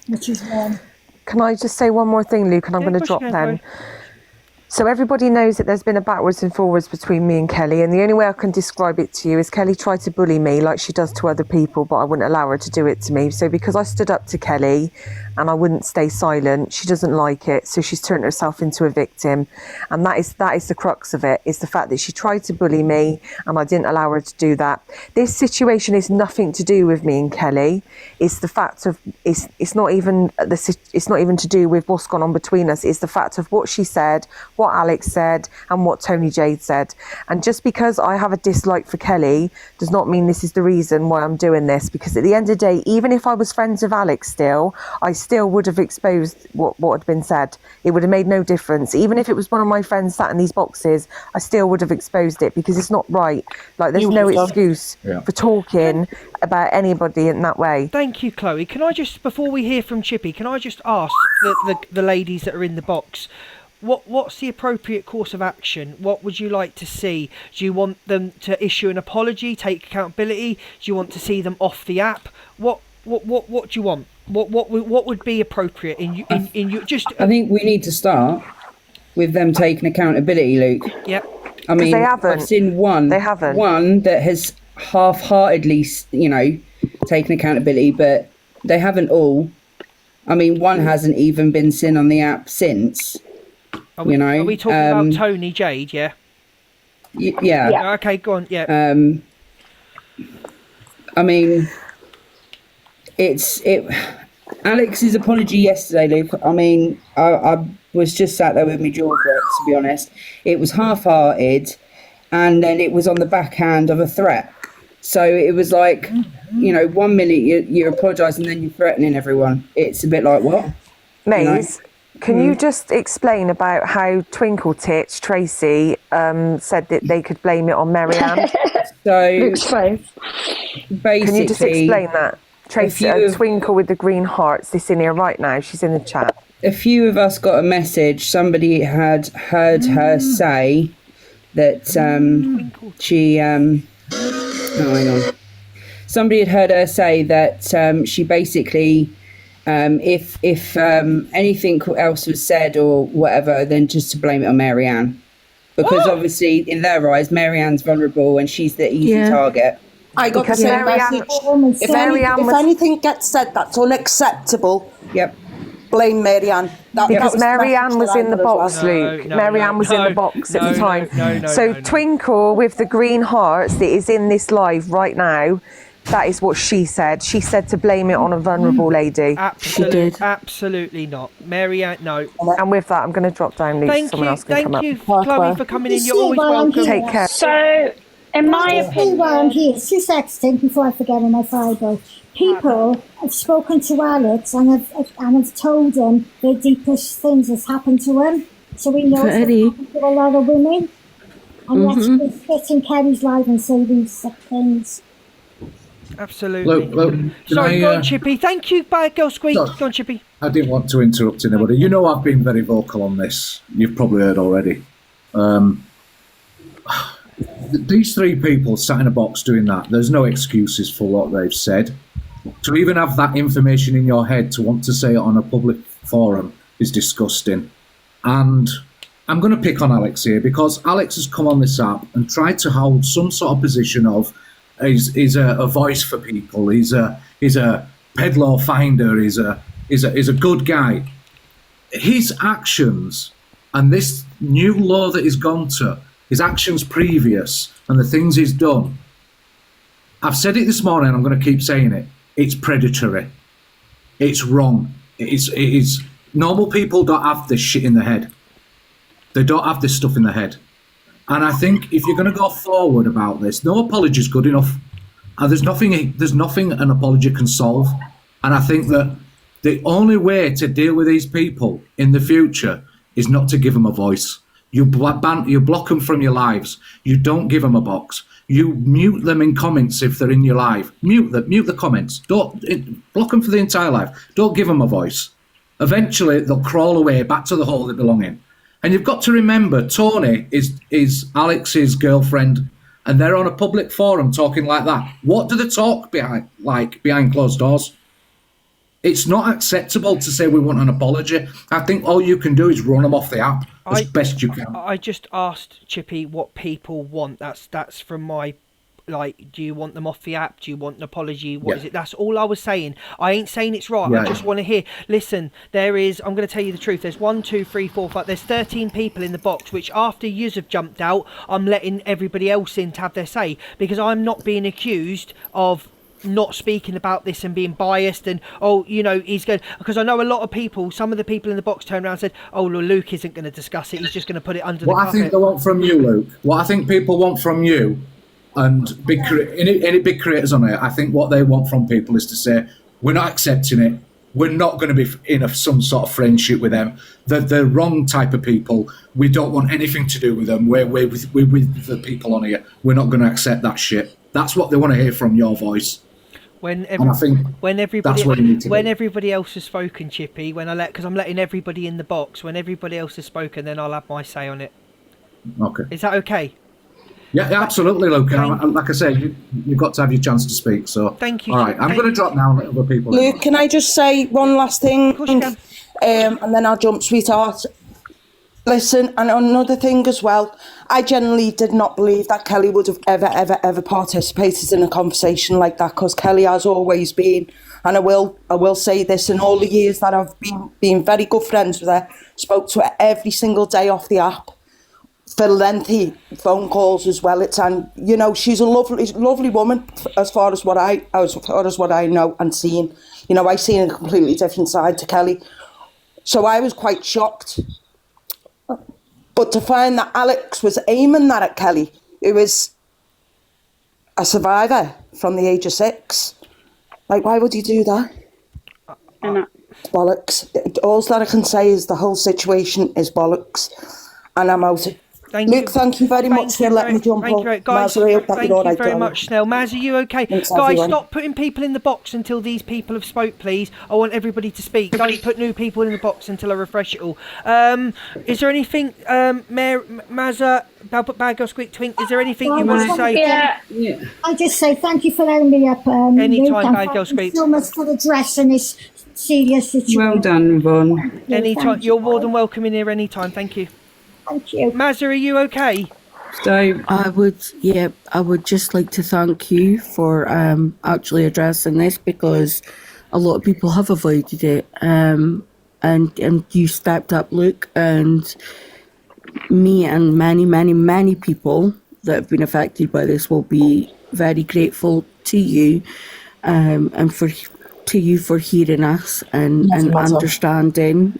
which is wrong. Can I just say one more thing, Luke, and I'm going to drop then. So everybody knows that there's been a backwards and forwards between me and Kelly, and the only way I can describe it to you is Kelly tried to bully me like she does to other people, but I wouldn't allow her to do it to me. So because I stood up to Kelly and I wouldn't stay silent, she doesn't like it, so she's turned herself into a victim. And that is the crux of it, is the fact that she tried to bully me and I didn't allow her to do that. This situation is nothing to do with me and Kelly. It's the fact of it's not even to do with what's gone on between us. It's the fact of what she said, what Alex said, and what Tony Jade said. And just because I have a dislike for Kelly does not mean this is the reason why I'm doing this, because at the end of the day, even if I was friends with Alex still, I still would have exposed what had been said. It would have made no difference. Even if it was one of my friends sat in these boxes, I still would have exposed it, because it's not right. Like, there's no excuse for talking about anybody in that way. Thank you, Chloe. Can I just, before we hear from Chippy, can I just ask the ladies that are in the box, what's the appropriate course of action? What would you like to see? Do you want them to issue an apology, take accountability? Do you want to see them off the app? What do you want? What would be appropriate in you? Just I think we need to start with them taking accountability, Luke. Yep. I mean, they haven't. I've seen one that has half-heartedly, taken accountability, but they haven't all. I mean, one hasn't even been seen on the app since. Are we talking about Tony Jade? Yeah. Yeah. Okay, go on. Yeah. I mean, Alex's apology yesterday, Luke. I mean, I was just sat there with my jaw dropped, to be honest. It was half-hearted, and then it was on the backhand of a threat. So it was like, 1 minute you're apologising, then you're threatening everyone. It's a bit like, what? Maze, can you just explain about how Twinkle Titch, Tracy, said that they could blame it on Marianne? So, Luke's face. Basically, can you just explain that? Tracy, Twinkle with the green hearts, this in here right now. She's in the chat. A few of us got a message. Somebody had heard her say that she... hang on. Somebody had heard her say that she basically... if anything else was said or whatever, then just to blame it on Marianne. Because obviously, in their eyes, Marianne's vulnerable and she's the easy target. I got the same message. If anything gets said that's unacceptable, blame Marianne. Because Marianne was in the box, Luke. Marianne was in the box at the time. So Twinkle with the green hearts that is in this live right now, that is what she said. She said to blame it on a vulnerable lady. Absolutely not. Marianne, no. And with that, I'm going to drop down, Luke. Someone else can come up. Thank you, Chloe, for coming in. You're always welcome. Take care. So, in my opinion... While I'm here, 2 seconds before I forget on my Friday. People have spoken to Alex and have told him the deepest things that's happened to him. So we know it's happened to a lot of women. And yet we sit in Kerry's live and say these things. Absolutely. Look, sorry, go on, Chippy. Thank you, bye, girl squeak. Go on, Chippy. I didn't want to interrupt anybody. You know I've been very vocal on this. You've probably heard already. These 3 people sat in a box doing that. There's no excuses for what they've said. To even have that information in your head to want to say it on a public forum is disgusting. And I'm going to pick on Alex here because Alex has come on this app and tried to hold some sort of position of he's a voice for people. He's a pedlar finder. He's a good guy. His actions and this new law that he's gone to, his actions previous and the things he's done. I've said it this morning. I'm going to keep saying it. It's predatory. It's wrong. It is. Normal people don't have this shit in their head. They don't have this stuff in their head. And I think if you're going to go forward about this, no apology is good enough. And there's nothing an apology can solve. And I think that the only way to deal with these people in the future is not to give them a voice. You block them from your lives. You don't give them a box. You mute them in comments if they're in your live. Mute the comments. Don't block them for the entire life. Don't give them a voice. Eventually, they'll crawl away back to the hole they belong in. And you've got to remember, Tony is Alex's girlfriend, and they're on a public forum talking like that. What do they talk behind closed doors? It's not acceptable to say we want an apology. I think all you can do is run them off the app as best you can. I just asked Chippy what people want. That's from my, like, do you want them off the app? Do you want an apology? What is it? That's all I was saying. I ain't saying it's right. I just want to hear. Listen, I'm going to tell you the truth. There's 1, 2, 3, 4, 5. There's 13 people in the box, which after yous have jumped out, I'm letting everybody else in to have their say, because I'm not being accused of not speaking about this and being biased and he's going, because I know a lot of people, some of the people in the box turned around and said, well, Luke isn't going to discuss it, he's just going to put it under the carpet. What I think they want from you, Luke, what I think people want from you and any big creators on it, I think what they want from people is to say, we're not accepting it, we're not going to be in some sort of friendship with them, they're the wrong type of people, we don't want anything to do with them, we're with the people on here, we're not going to accept that shit. That's what they want to hear from your voice. When everybody else has spoken, Chippy, because I'm letting everybody in the box, when everybody else has spoken, then I'll have my say on it. Okay. Is that okay? Yeah, absolutely, Luke. Like I said, you've got to have your chance to speak. So thank you. All right, I'm going to drop now and let other people. Luke, can I just say one last thing? Of course you can. And then I'll jump, sweetheart. Listen, and another thing as well, I genuinely did not believe that Kelly would have ever participated in a conversation like that, because Kelly has always been, and I will say this, in all the years that I've been very good friends with her, spoke to her every single day off the app, for lengthy phone calls as well. She's a lovely woman as far as what I know and seen. I seen a completely different side to Kelly, so I was quite shocked. But to find that Alex was aiming that at Kelly, who was a survivor from the age of 6, like, why would you do that? Bollocks. All that I can say is the whole situation is bollocks, and I'm out. Luke, thank you very much for letting me jump on. Guys, thank you very much, Snell. Maz, are you okay? Thanks, guys, everyone. Stop putting people in the box until these people have spoke, please. I want everybody to speak. Don't put new people in the box until I refresh it all. Is there anything, Mazza, Bad Girl Squeak Twink, is there anything you want to say? Yeah. I just say thank you for letting me up. Anytime, Bad Girl Squeak. Thank you so much for addressing this serious situation. Well done, Yvonne. Anytime. You're more than welcome in here anytime. Thank you. Thank you. Mazza, are you okay? So I would just like to thank you for actually addressing this, because a lot of people have avoided it, and you stepped up, Luke, and me and many people that have been affected by this will be very grateful to you, and to you for hearing us and understanding.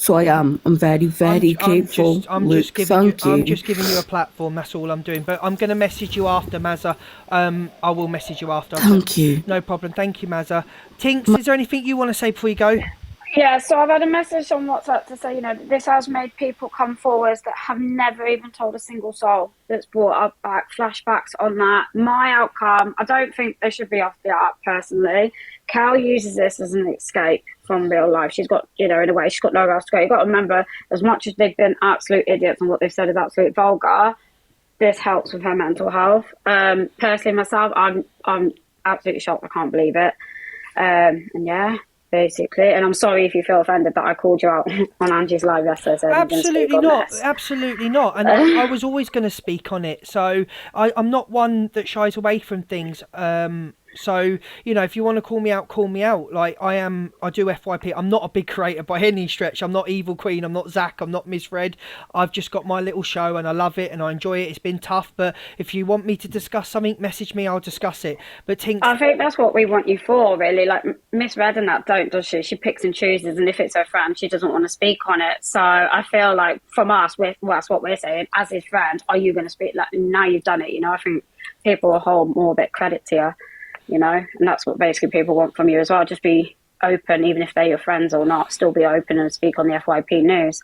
So I'm very grateful. I'm just giving you a platform. That's all I'm doing. But I'm going to message you after, Mazza. I will message you after. Thank you. No problem. Thank you, Mazza. Tinks, is there anything you want to say before you go? Yeah, so I've had a message on WhatsApp to say, this has made people come forwards that have never even told a single soul, that's brought up back flashbacks on that. My outcome, I don't think they should be off the app, personally. Cal uses this as an escape from real life. She's got, in a way, she's got nowhere else to go. You've got to remember, as much as they've been absolute idiots and what they've said is absolute vulgar, this helps with her mental health. Personally, myself, I'm absolutely shocked. I can't believe it. And yeah, basically. And I'm sorry if you feel offended that I called you out on Angie's live yesterday. So absolutely not. Absolutely not. And I was always going to speak on it. So I'm not one that shies away from things. So, if you want to call me out, call me out. Like, I do FYP. I'm not a big creator by any stretch. I'm not Evil Queen. I'm not Zach. I'm not Miss Red. I've just got my little show and I love it and I enjoy it. It's been tough, but if you want me to discuss something, message me. I'll discuss it. But I think that's what we want you for, really. Like, Miss Red and that does she? She picks and chooses, and if it's her friend, she doesn't want to speak on it. So I feel like from us, that's what we're saying. As his friend, are you going to speak? Like, now you've done it, I think people will hold more bit credit to you. And that's what basically people want from you as well. Just be open, even if they're your friends or not, still be open and speak on the FYP news.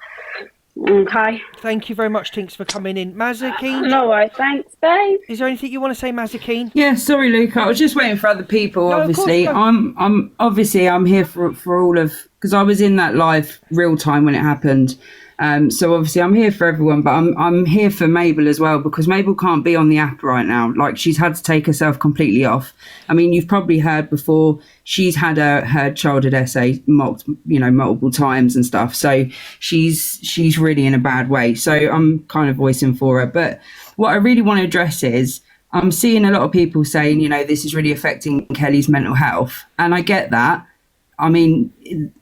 Okay. Thank you very much, Tinks, for coming in. Mazakeen? No worries, thanks, babe. Is there anything you want to say, Mazakeen? Yeah, sorry, Luke. I was just waiting for other people, obviously. I'm here for all of, because I was in that live real time when it happened. So obviously I'm here for everyone, but I'm here for Mabel as well, because Mabel can't be on the app right now. Like, she's had to take herself completely off. I mean, you've probably heard before, she's had her childhood essay mocked, multiple times and stuff. So she's really in a bad way. So I'm kind of voicing for her. But what I really want to address is, I'm seeing a lot of people saying, this is really affecting Kelly's mental health. And I get that. I mean,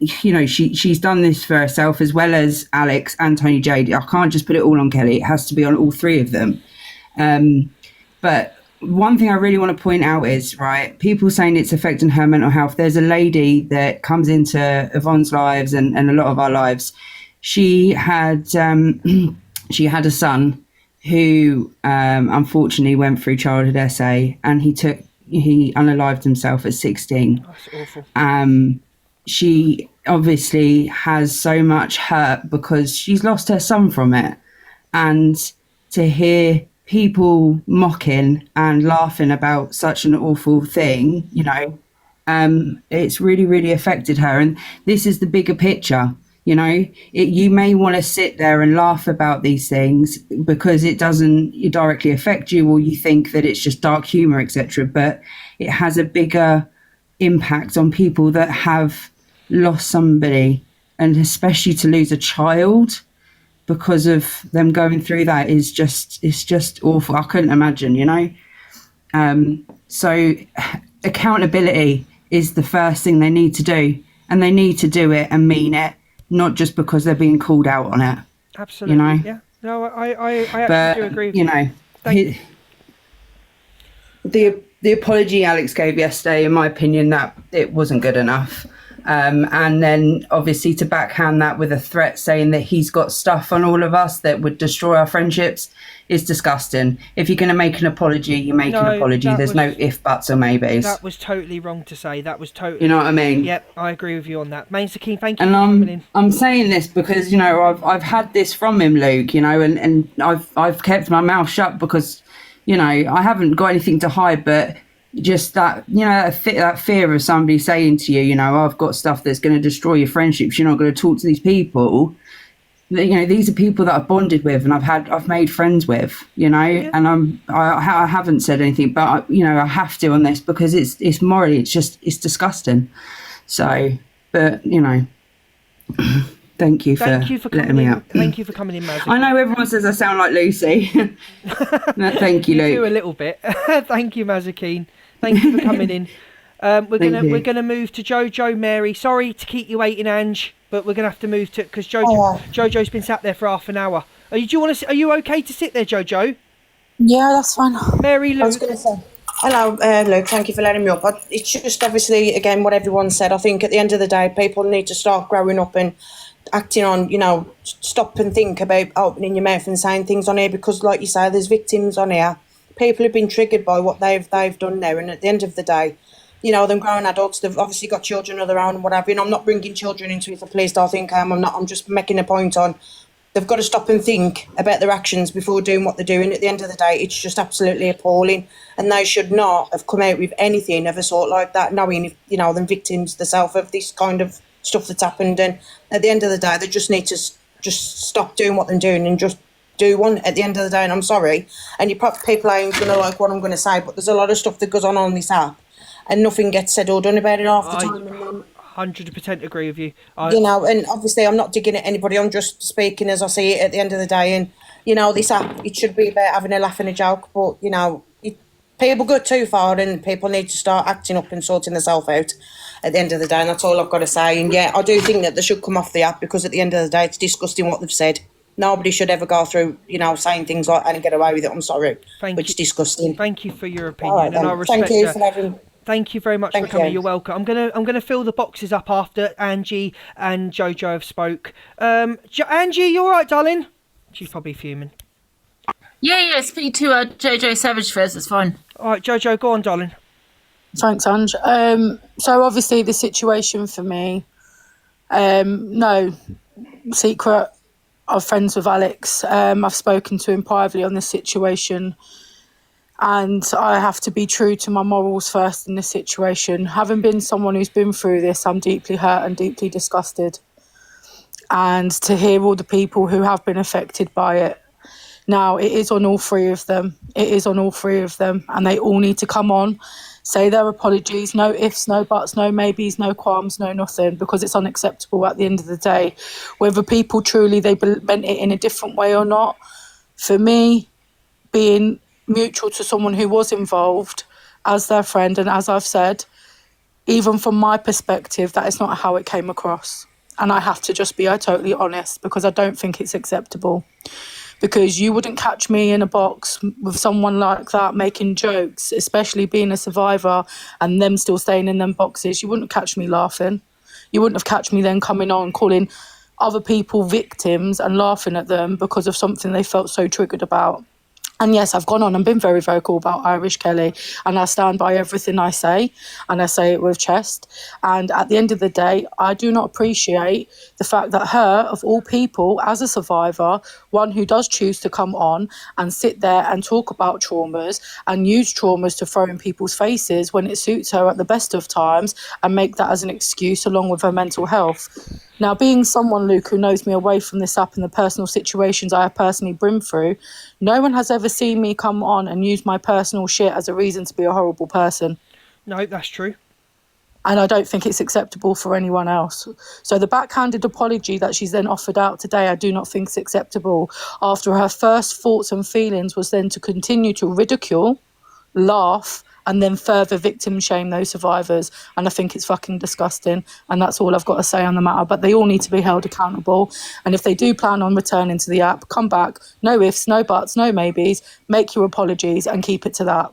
she's done this for herself as well as Alex and Tony J. I can't just put it all on Kelly. It has to be on all three of them. But one thing I really want to point out is, right, people saying it's affecting her mental health. There's a lady that comes into Yvonne's lives and a lot of our lives. She had she had a son who unfortunately went through childhood SA, and he unalived himself at 16. That's awful. She obviously has so much hurt because she's lost her son from it. And to hear people mocking and laughing about such an awful thing, it's really, really affected her. And this is the bigger picture. You may want to sit there and laugh about these things because it doesn't directly affect you, or you think that it's just dark humor, etc. But it has a bigger impact on people that have lost somebody, and especially to lose a child because of them going through that it's just awful. I couldn't imagine, so accountability is the first thing they need to do, and they need to do it and mean it, not just because they're being called out on it. Absolutely. Yeah. No, I actually do agree with you. The apology Alex gave yesterday, in my opinion, that it wasn't good enough. And then obviously to backhand that with a threat saying that he's got stuff on all of us that would destroy our friendships is disgusting. If you're going to make an apology, you make an apology. There's no if, buts or maybes. That was totally wrong to say. That was totally... You know what I mean? Yep, I agree with you on that. Main Sakine, thank you and for coming in. I'm saying this because, I've had this from him, Luke, and I've kept my mouth shut because, I haven't got anything to hide, but just that, that fear of somebody saying to you, I've got stuff that's going to destroy your friendships, you're not going to talk to these people. These are people that I've bonded with and I've made friends with, and I haven't said anything, but I have to on this because it's morally, it's disgusting. So, but thank you for letting me up. Thank you for coming in, Maz. I know everyone says I sound like Lucy. No, thank you, Luke. You do a little bit. Thank you, Mazakine. Thank you for coming in. We're gonna move to Jojo Mary. Sorry to keep you waiting, Ange, but we're gonna have to move to because Jojo's been sat there for half an hour. Are you okay to sit there, Jojo? Yeah, that's fine. Mary Lou. I was going to say. Hello, Luke. Thank you for letting me up. It's just obviously, again, what everyone said. I think at the end of the day, people need to start growing up and acting on, stop and think about opening your mouth and saying things on here because, like you say, there's victims on here. People have been triggered by what they've done now, and at the end of the day, them grown adults, they've obviously got children of their own and whatever. I'm not bringing children into it, so please don't think I'm not. I'm just making a point on they've got to stop and think about their actions before doing what they're doing. At the end of the day, it's just absolutely appalling, and they should not have come out with anything of a sort like that, knowing if them victims themselves of this kind of stuff that's happened. And at the end of the day, they just need to just stop doing what they're doing and just do one at the end of the day. And I'm sorry, and people ain't gonna like what I'm gonna say, but there's a lot of stuff that goes on this app and nothing gets said or done about it half the time. 100% agree with you. And obviously I'm not digging at anybody, I'm just speaking as I see it at the end of the day. And this app, it should be about having a laugh and a joke, but people go too far and people need to start acting up and sorting themselves out at the end of the day, and that's all I've got to say. And yeah, I do think that they should come off the app because at the end of the day, it's disgusting what they've said. Nobody should ever go through, saying things like that and get away with it. I'm sorry, but it's disgusting. Thank you for your opinion, and I respect Thank you for having. Thank you very much for coming. You're welcome. I'm gonna fill the boxes up after Angie and Jojo have spoke. Angie, you all right, darling? She's probably fuming. Yeah. Speak to Jojo Savage first. It's fine. All right, Jojo, go on, darling. Thanks, Ange. So obviously the situation for me, no secret. I'm friends with Alex. I've spoken to him privately on this situation, and I have to be true to my morals first in this situation. Having been someone who's been through this, I'm deeply hurt and deeply disgusted. and to hear all the people who have been affected by it. Now, it is on all three of them. It is on all three of them. And they all need to come on, say their apologies, no ifs, no buts, no maybes, no qualms, no nothing, because it's unacceptable at the end of the day. Whether people truly, they meant it in a different way or not, for me, being mutual to someone who was involved as their friend, and as I've said, even from my perspective, that is not how it came across. And I have to just be totally honest, because I don't think it's acceptable. Because you wouldn't catch me in a box with someone like that making jokes, especially being a survivor and them still staying in them boxes. You wouldn't catch me laughing. You wouldn't have catch me then coming on, calling other people victims and laughing at them because of something they felt so triggered about. And yes, I've gone on and been very vocal about Irish Kelly, and I stand by everything I say, and I say it with chest. And at the end of the day, I do not appreciate the fact that her, of all people, as a survivor, one who does choose to come on and sit there and talk about traumas and use traumas to throw in people's faces when it suits her at the best of times, and make that as an excuse along with her mental health. Now, being someone, Luke, who knows me away from this app and the personal situations I have personally been through, no one has ever seen me come on and use my personal shit as a reason to be a horrible person. No, that's true. And I don't think it's acceptable for anyone else. So the backhanded apology that she's then offered out today, I do not think is acceptable. After her first thoughts and feelings was then to continue to ridicule, laugh, and then further victim shame those survivors. And I think it's fucking disgusting. And that's all I've got to say on the matter. But they all need to be held accountable. And if they do plan on returning to the app, come back. No ifs, no buts, no maybes. Make your apologies and keep it to that.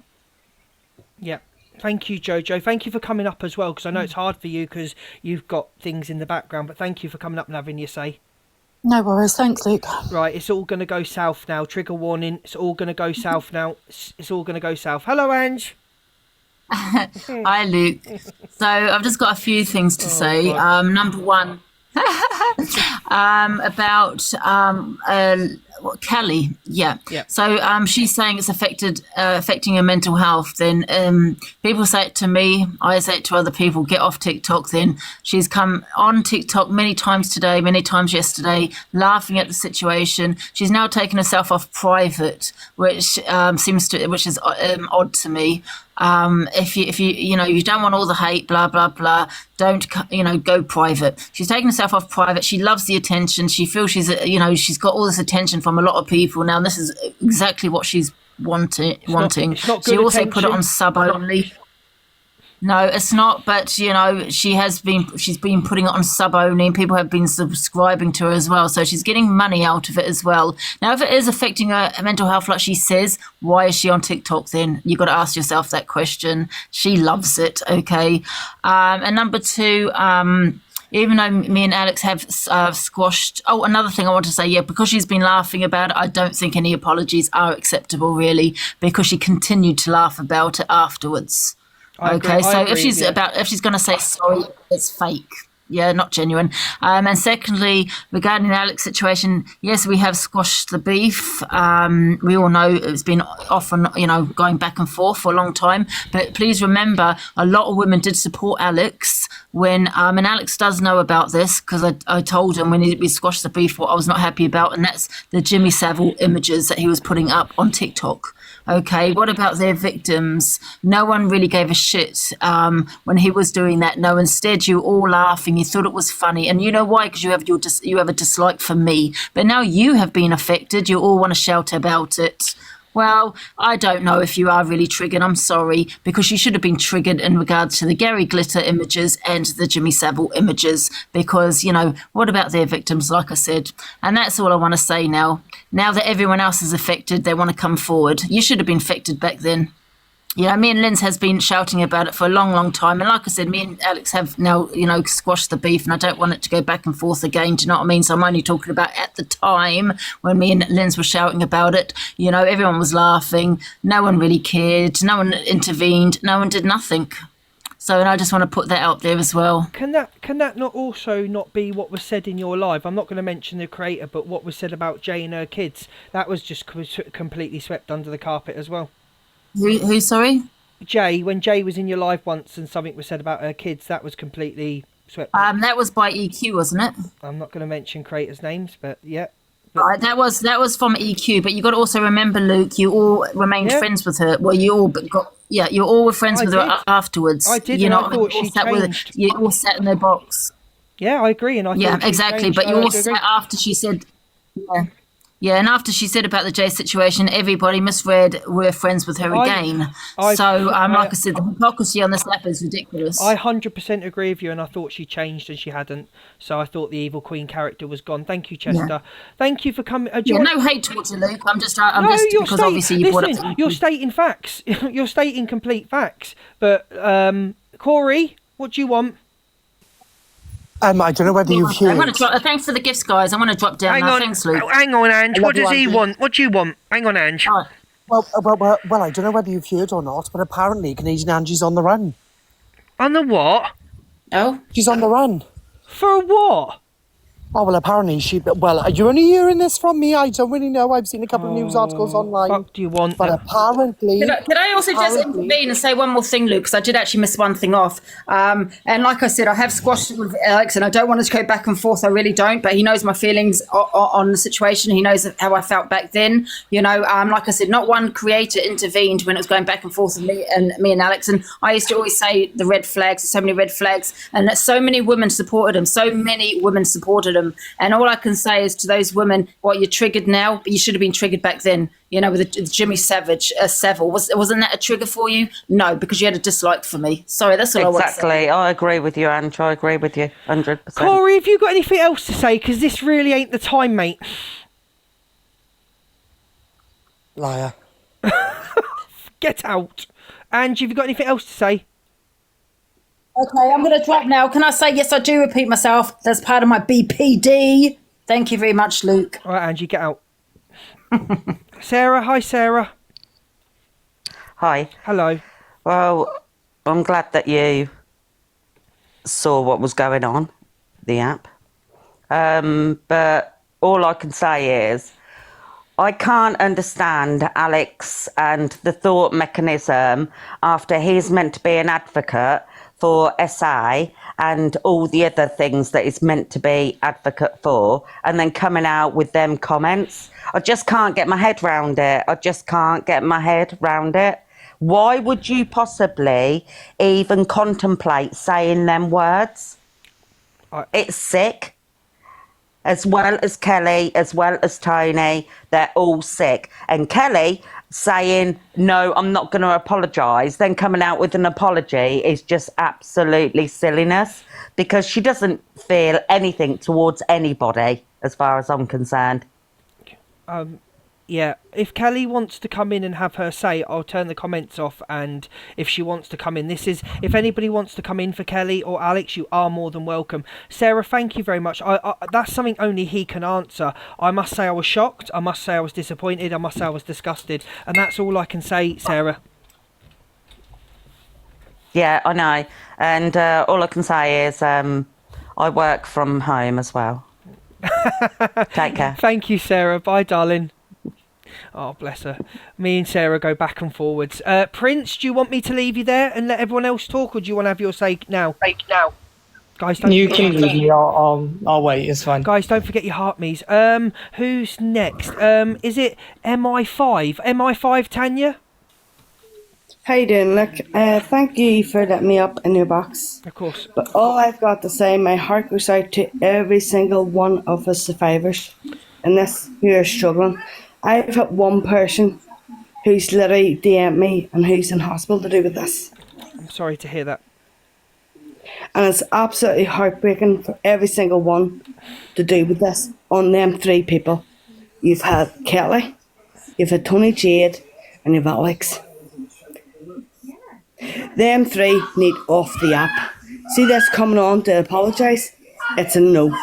Yeah. Thank you, Jojo. Thank you for coming up as well, because I know it's hard for you because you've got things in the background. But thank you for coming up and having your say. No worries. Thanks, Luke. Right, it's all going to go south now. Trigger warning. It's all going to go south now. It's all going to go south. Hello, Ange. Hi, Luke. So I've just got a few things to say. Number one, about Kelly. Yeah. So she's saying it's affecting her mental health. Then people say it to me. I say it to other people. Get off TikTok. Then she's come on TikTok many times today, many times yesterday, laughing at the situation. She's now taken herself off private, which is odd to me. If you don't want all the hate, blah blah blah, don't go private. She's taken herself off private. She loves the attention. She feels she's got all this attention from a lot of people. Now this is exactly what she's wanting. It's not good She also attention. put it on sub only. No, it's not. But she's been putting it on sub only, and people have been subscribing to her as well. So she's getting money out of it as well. Now, if it is affecting her mental health, like she says, why is she on TikTok then? You've got to ask yourself that question. She loves it, okay? And number two, even though me and Alex have squashed... Oh, another thing I want to say, because she's been laughing about it, I don't think any apologies are acceptable, really, because she continued to laugh about it afterwards. Okay, so if she's going to say sorry, it's fake. Yeah, not genuine. And secondly, regarding the Alex situation, yes, we have squashed the beef. We all know it's been often, going back and forth for a long time. But please remember, a lot of women did support Alex when, and Alex does know about this because I told him when we squashed the beef what I was not happy about, and that's the Jimmy Savile images that he was putting up on TikTok. Okay, what about their victims? No one really gave a shit when he was doing that. No, instead you all laughing. You thought it was funny, and you know why? Because you have a dislike for me. But now you have been affected. You all want to shout about it. Well, I don't know if you are really triggered. I'm sorry, because you should have been triggered in regards to the Gary Glitter images and the Jimmy Savile images, because, what about their victims, like I said? And that's all I want to say now. Now that everyone else is affected, they want to come forward. You should have been affected back then. Me and Linz has been shouting about it for a long, long time. And like I said, me and Alex have now, squashed the beef, and I don't want it to go back and forth again. Do you know what I mean? So I'm only talking about at the time when me and Linz were shouting about it. Everyone was laughing. No one really cared. No one intervened. No one did nothing. So, and I just want to put that out there as well. Can that not also not be what was said in your live? I'm not going to mention the creator, but what was said about Jay and her kids, that was just completely swept under the carpet as well. Who, sorry? Jay, when Jay was in your live once and something was said about her kids, that was completely Swept. That was by EQ, wasn't it? I'm not going to mention creators' names, but yeah. That was from EQ, but you got to also remember, Luke, you all remained friends with her. Well, you all you all were friends with her afterwards. I did. You And know, I thought she changed. You all sat in their box. Yeah, I agree, and I thought she exactly. changed. But you I all agree. sat after she said, and after she said about the Jay situation, everybody misread we're friends with her again. Like I said, the hypocrisy on this app is ridiculous. I 100% agree with you, and I thought she changed and she hadn't. So I thought the evil queen character was gone. Thank you, Chester. Yeah. Thank you for coming. No hate towards you, Luke. I'm just because obviously you brought up. You're stating facts. You're stating complete facts. But Corey, what do you want? I don't know whether you've heard. I'm gonna drop. Thanks for the gifts, guys. I'm going to drop down Hang now. on, Thanks, Luke. hang on, Ange. I What love does you, he Ange. want? What do you want? Hang on, Ange. Well, I don't know whether you've heard or not, but apparently Canadian Angie's on the run. On the what? Oh? She's on the run. For what? Oh, well, apparently are you only hearing this from me? I don't really know. I've seen a couple of news articles online. What do you want? But apparently... Could I also just intervene and say one more thing, Luke, because I did actually miss one thing off. And like I said, I have squashed it with Alex, and I don't want to go back and forth. I really don't. But he knows my feelings on the situation. He knows how I felt back then. You know, like I said, not one creator intervened when it was going back and forth with me and Alex. And I used to always say the red flags, so many red flags, and that so many women supported him. So many women supported him. And all I can say is to those women, you're triggered now, but you should have been triggered back then. You know, with the Jimmy Savile. Wasn't that a trigger for you? No, because you had a dislike for me. Sorry, that's all I want to say. Exactly. I agree with you, Ange. I agree with you 100%. Corey, have you got anything else to say? Because this really ain't the time, mate. Liar. Get out. Ange, have you got anything else to say? Okay, I'm going to drop now. Can I say, yes, I do repeat myself. That's part of my BPD. Thank you very much, Luke. All right, Angie, get out. Sarah, hi, Sarah. Hi. Hello. Well, I'm glad that you saw what was going on, the app. But all I can say is I can't understand Alex and the thought mechanism after he's meant to be an advocate for SA and all the other things that he's meant to be advocate for, and then coming out with them comments. I just can't get my head round it. Why would you possibly even contemplate saying them words? It's sick. As well as Kelly, as well as Tony, they're all sick. And Kelly saying, no, I'm not going to apologise, then coming out with an apology is just absolutely silliness, because she doesn't feel anything towards anybody, as far as I'm concerned. Yeah, if Kelly wants to come in and have her say, I'll turn the comments off, and if she wants to come in, if anybody wants to come in for Kelly or Alex, you are more than welcome. Sarah, thank you very much. That's something only he can answer. I must say I was shocked, I must say I was disappointed, I must say I was disgusted, and that's all I can say, Sarah. Yeah, I know, and all I can say is I work from home as well. Take care. Thank you, Sarah. Bye, darling. Oh, bless her. Me and Sarah go back and forwards. Prince, do you want me to leave you there and let everyone else talk, or do you want to have your say now? Guys, don't You forget can your- leave me. I'll wait. It's fine. Guys, don't forget your heart me's. Who's next? Is it MI5? MI5, Tanya? How you doing? Look, thank you for letting me up in your box. Of course. But all I've got to say, my heart goes out to every single one of the survivors in this who are struggling. I've had one person who's literally DM'd me and who's in hospital to do with this. I'm sorry to hear that. And it's absolutely heartbreaking for every single one to do with this on them three people. You've had Kelly, you've had Tony Jade, and you've Alex. Them three need off the app. See this coming on to apologise? It's a no.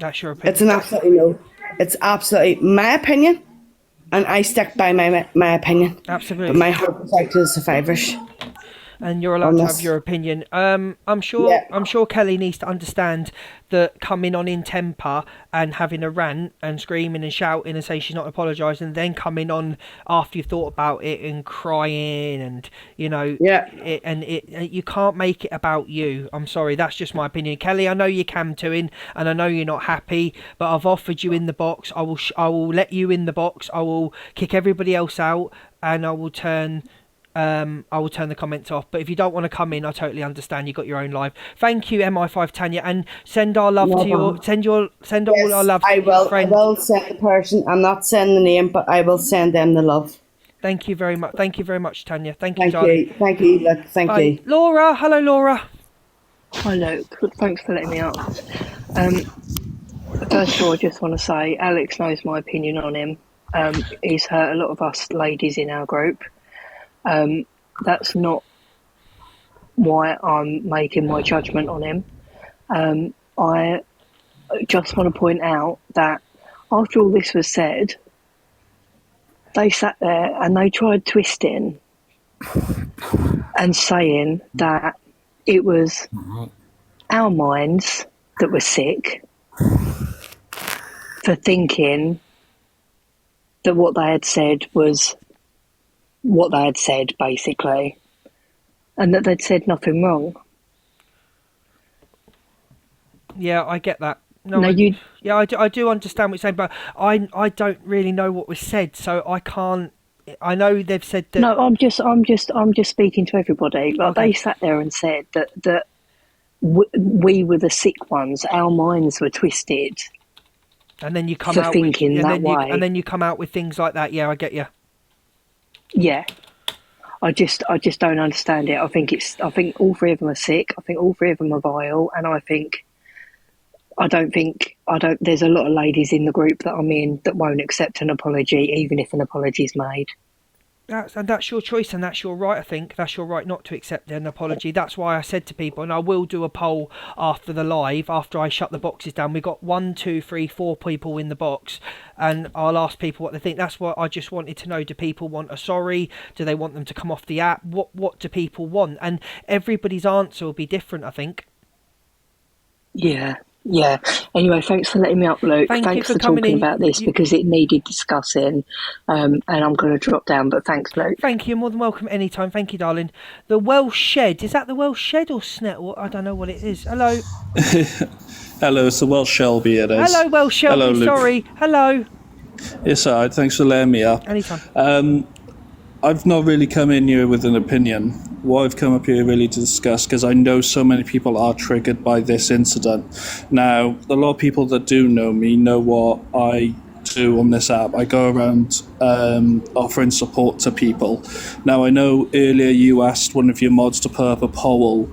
That's your opinion. It's an absolutely no. It's absolutely my opinion, and I stick by my opinion. Absolutely. But my heart goes out to the survivors. and you're allowed on to have this. your opinion. I'm sure Kelly needs to understand that coming on in temper and having a rant and screaming and shouting and saying she's not apologising, and then coming on after you've thought about it and crying and you can't make it about you. I'm sorry, that's just my opinion. Kelly, I know you're cam-toing and I know you're not happy, but I've offered you in the box. I will let you in the box. I will kick everybody else out, and I will turn the comments off. But if you don't want to come in, I totally understand. You've got your own life. Thank you, MI5 Tanya, and send our love to your send all our love to your friend. I will send the person. I'm not saying the name, but I will send them the love. Thank you very much. Thank you very much, Tanya. Thank you, darling. Thank you. Look, thank Bye. you. Laura, hello, Laura. Hi, Luke. Thanks for letting me up. First of all, I just want to say Alex knows my opinion on him. He's hurt a lot of us ladies in our group. That's not why I'm making my judgment on him. I just want to point out that after all this was said, they sat there and they tried twisting and saying that it was our minds that were sick for thinking that what they had said was what they had said, basically, and that they'd said nothing wrong. Yeah, I get that. I do understand what you're saying, but I don't really know what was said, so I can't. I know they've said that. No, I'm just speaking to everybody. Like, they sat there and said that we were the sick ones. Our minds were twisted. And then you come for out thinking that way. and then you come out with things like that. Yeah, I get you. Yeah, I just don't understand it. I think all three of them are sick. I think all three of them are vile, and I don't think there's a lot of ladies in the group that I'm in that won't accept an apology, even if an apology's made. That's your choice, and that's your right. I think that's your right not to accept an apology. That's why I said to people, and I will do a poll after the live, after I shut the boxes down. We've got 1, 2, 3, 4 people in the box, and I'll ask people what they think. That's what I just wanted to know. Do people want a sorry? Do they want them to come off the app? What do people want? And everybody's answer will be different, I think. Yeah. Anyway, thanks for letting me up, Luke. Thanks for talking about this because it needed discussing. And I'm going to drop down, but thanks, Luke. Thank you. You're more than welcome anytime. Thank you, darling. The Welsh Shed. Is that the Welsh Shed or Snet? I don't know what it is. Hello. Hello, it's the Welsh Shelby. It is. Hello, Welsh Shelby. Hello, Luke. Sorry. Hello. It's all right. Thanks for letting me up. Anytime. I've not really come in here with an opinion. What I've come up here really to discuss, because I know so many people are triggered by this incident. Now, a lot of people that do know me know what I do on this app. I go around offering support to people. Now, I know earlier you asked one of your mods to put up a poll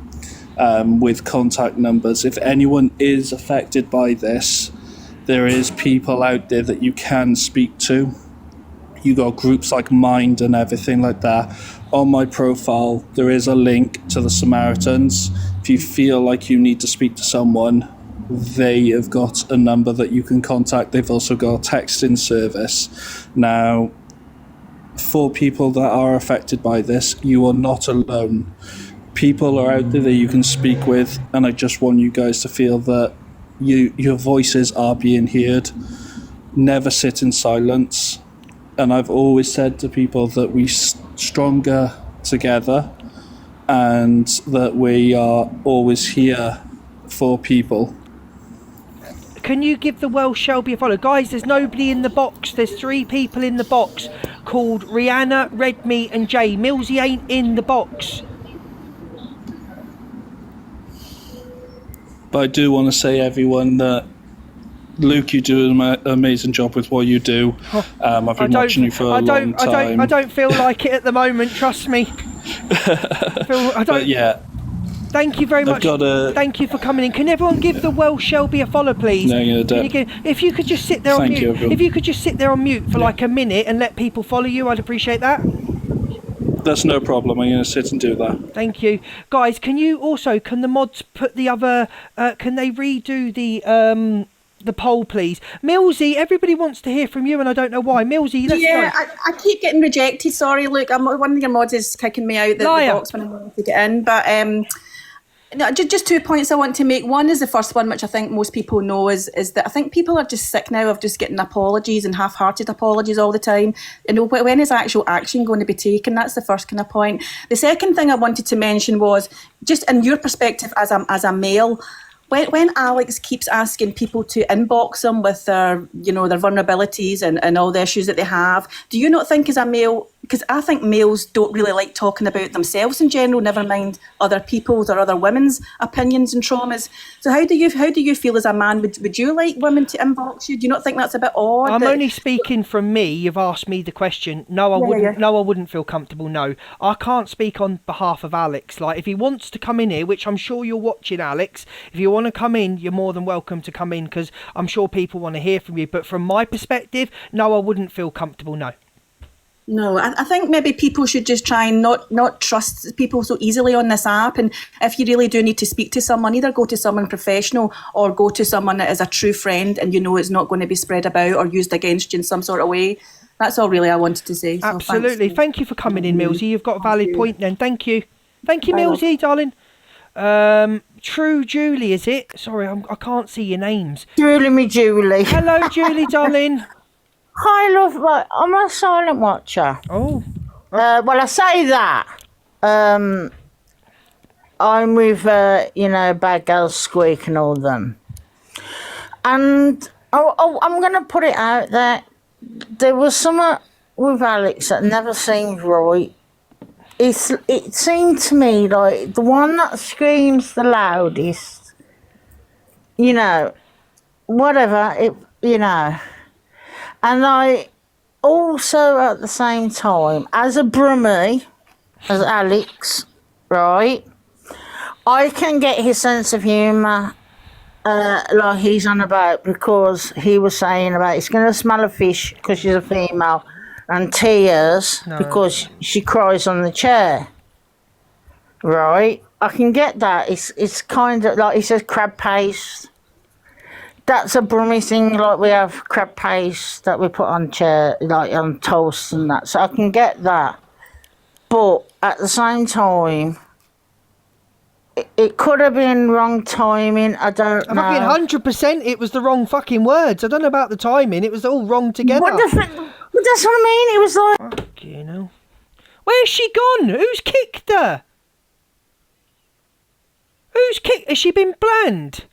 with contact numbers. If anyone is affected by this, there is people out there that you can speak to. You got groups like Mind and everything like that. On my profile, there is a link to the Samaritans. If you feel like you need to speak to someone, they have got a number that you can contact. They've also got a texting service. Now, for people that are affected by this, you are not alone. People are out there that you can speak with, and I just want you guys to feel that your voices are being heard. Never sit in silence. And I've always said to people that we're stronger together and that we are always here for people. Can you give the Welsh Shelby a follow? Guys, there's nobody in the box. There's 3 people in the box called Rihanna, Red Meat and Jay. Millsy ain't in the box. But I do want to say, everyone, that Luke, you do an amazing job with what you do. I've been watching you for a long time. I don't feel like it at the moment, trust me. But yeah. Thank you very much. Thank you for coming in. Can everyone give the Welsh Shelby a follow, please? No, you're dead. If you could just sit there on mute. If you could just sit there on mute for like a minute and let people follow you, I'd appreciate that. That's no problem. I'm going to sit and do that. Thank you. Guys, can the mods put the other... can they redo the poll, please. Millsy, everybody wants to hear from you, and I don't know why. Millsy, let's Yeah, go. I keep getting rejected. Sorry, look, one of your mods is kicking me out the box when I'm wanting to get in. But no, just 2 points I want to make. One is the first one, which I think most people know, is that I think people are just sick now of just getting apologies and half-hearted apologies all the time. You know, when is actual action going to be taken? That's the first kind of point. The second thing I wanted to mention was, just in your perspective as a male, when Alex keeps asking people to inbox them with their, you know, their vulnerabilities and all the issues that they have, do you not think as a male, because I think males don't really like talking about themselves in general, never mind other people's or other women's opinions and traumas. So how do you feel as a man? Would you like women to inbox you? Do you not think that's a bit odd? I'm only speaking from me. You've asked me the question. No, I wouldn't. Yeah. No, I wouldn't feel comfortable. No, I can't speak on behalf of Alex. Like, if he wants to come in here, which I'm sure you're watching, Alex, if you want to come in, you're more than welcome to come in, because I'm sure people want to hear from you. But from my perspective, no, I wouldn't feel comfortable. No. No, I think maybe people should just try and not trust people so easily on this app. And if you really do need to speak to someone, either go to someone professional or go to someone that is a true friend and you know it's not going to be spread about or used against you in some sort of way. That's all really I wanted to say. So Absolutely. thanks. Thank you for coming in, Millsy. You've got a valid point then. Thank you. Thank you, Bye, love. Millsy, darling. True Julie, is it? Sorry, I can't see your names. Julie, me Julie. Hello, Julie, darling. Hi, love. Right, I'm a silent watcher. Oh. Well, I say that. I'm with, Bad Girls Squeak and all them. And I'm going to put it out there. There was something with Alex that never seemed right. It seemed to me like the one that screams the loudest, whatever, And I also, at the same time, as a brummie, as Alex, right, I can get his sense of humour, like he's on about, because he was saying about it's going to smell of fish because she's a female, and tears because she cries on the chair, right? I can get that. It's kind of like he says crab paste. That's a Brummie thing, like we have crab paste that we put on chair, like on toast and that. So I can get that. But at the same time, it could have been wrong timing. I don't know. Fucking 100%, it was the wrong fucking words. I don't know about the timing. It was all wrong together. But that's what I mean. It was like... Fuck, Where's she gone? Who's kicked her? Who's kicked? Has she been banned?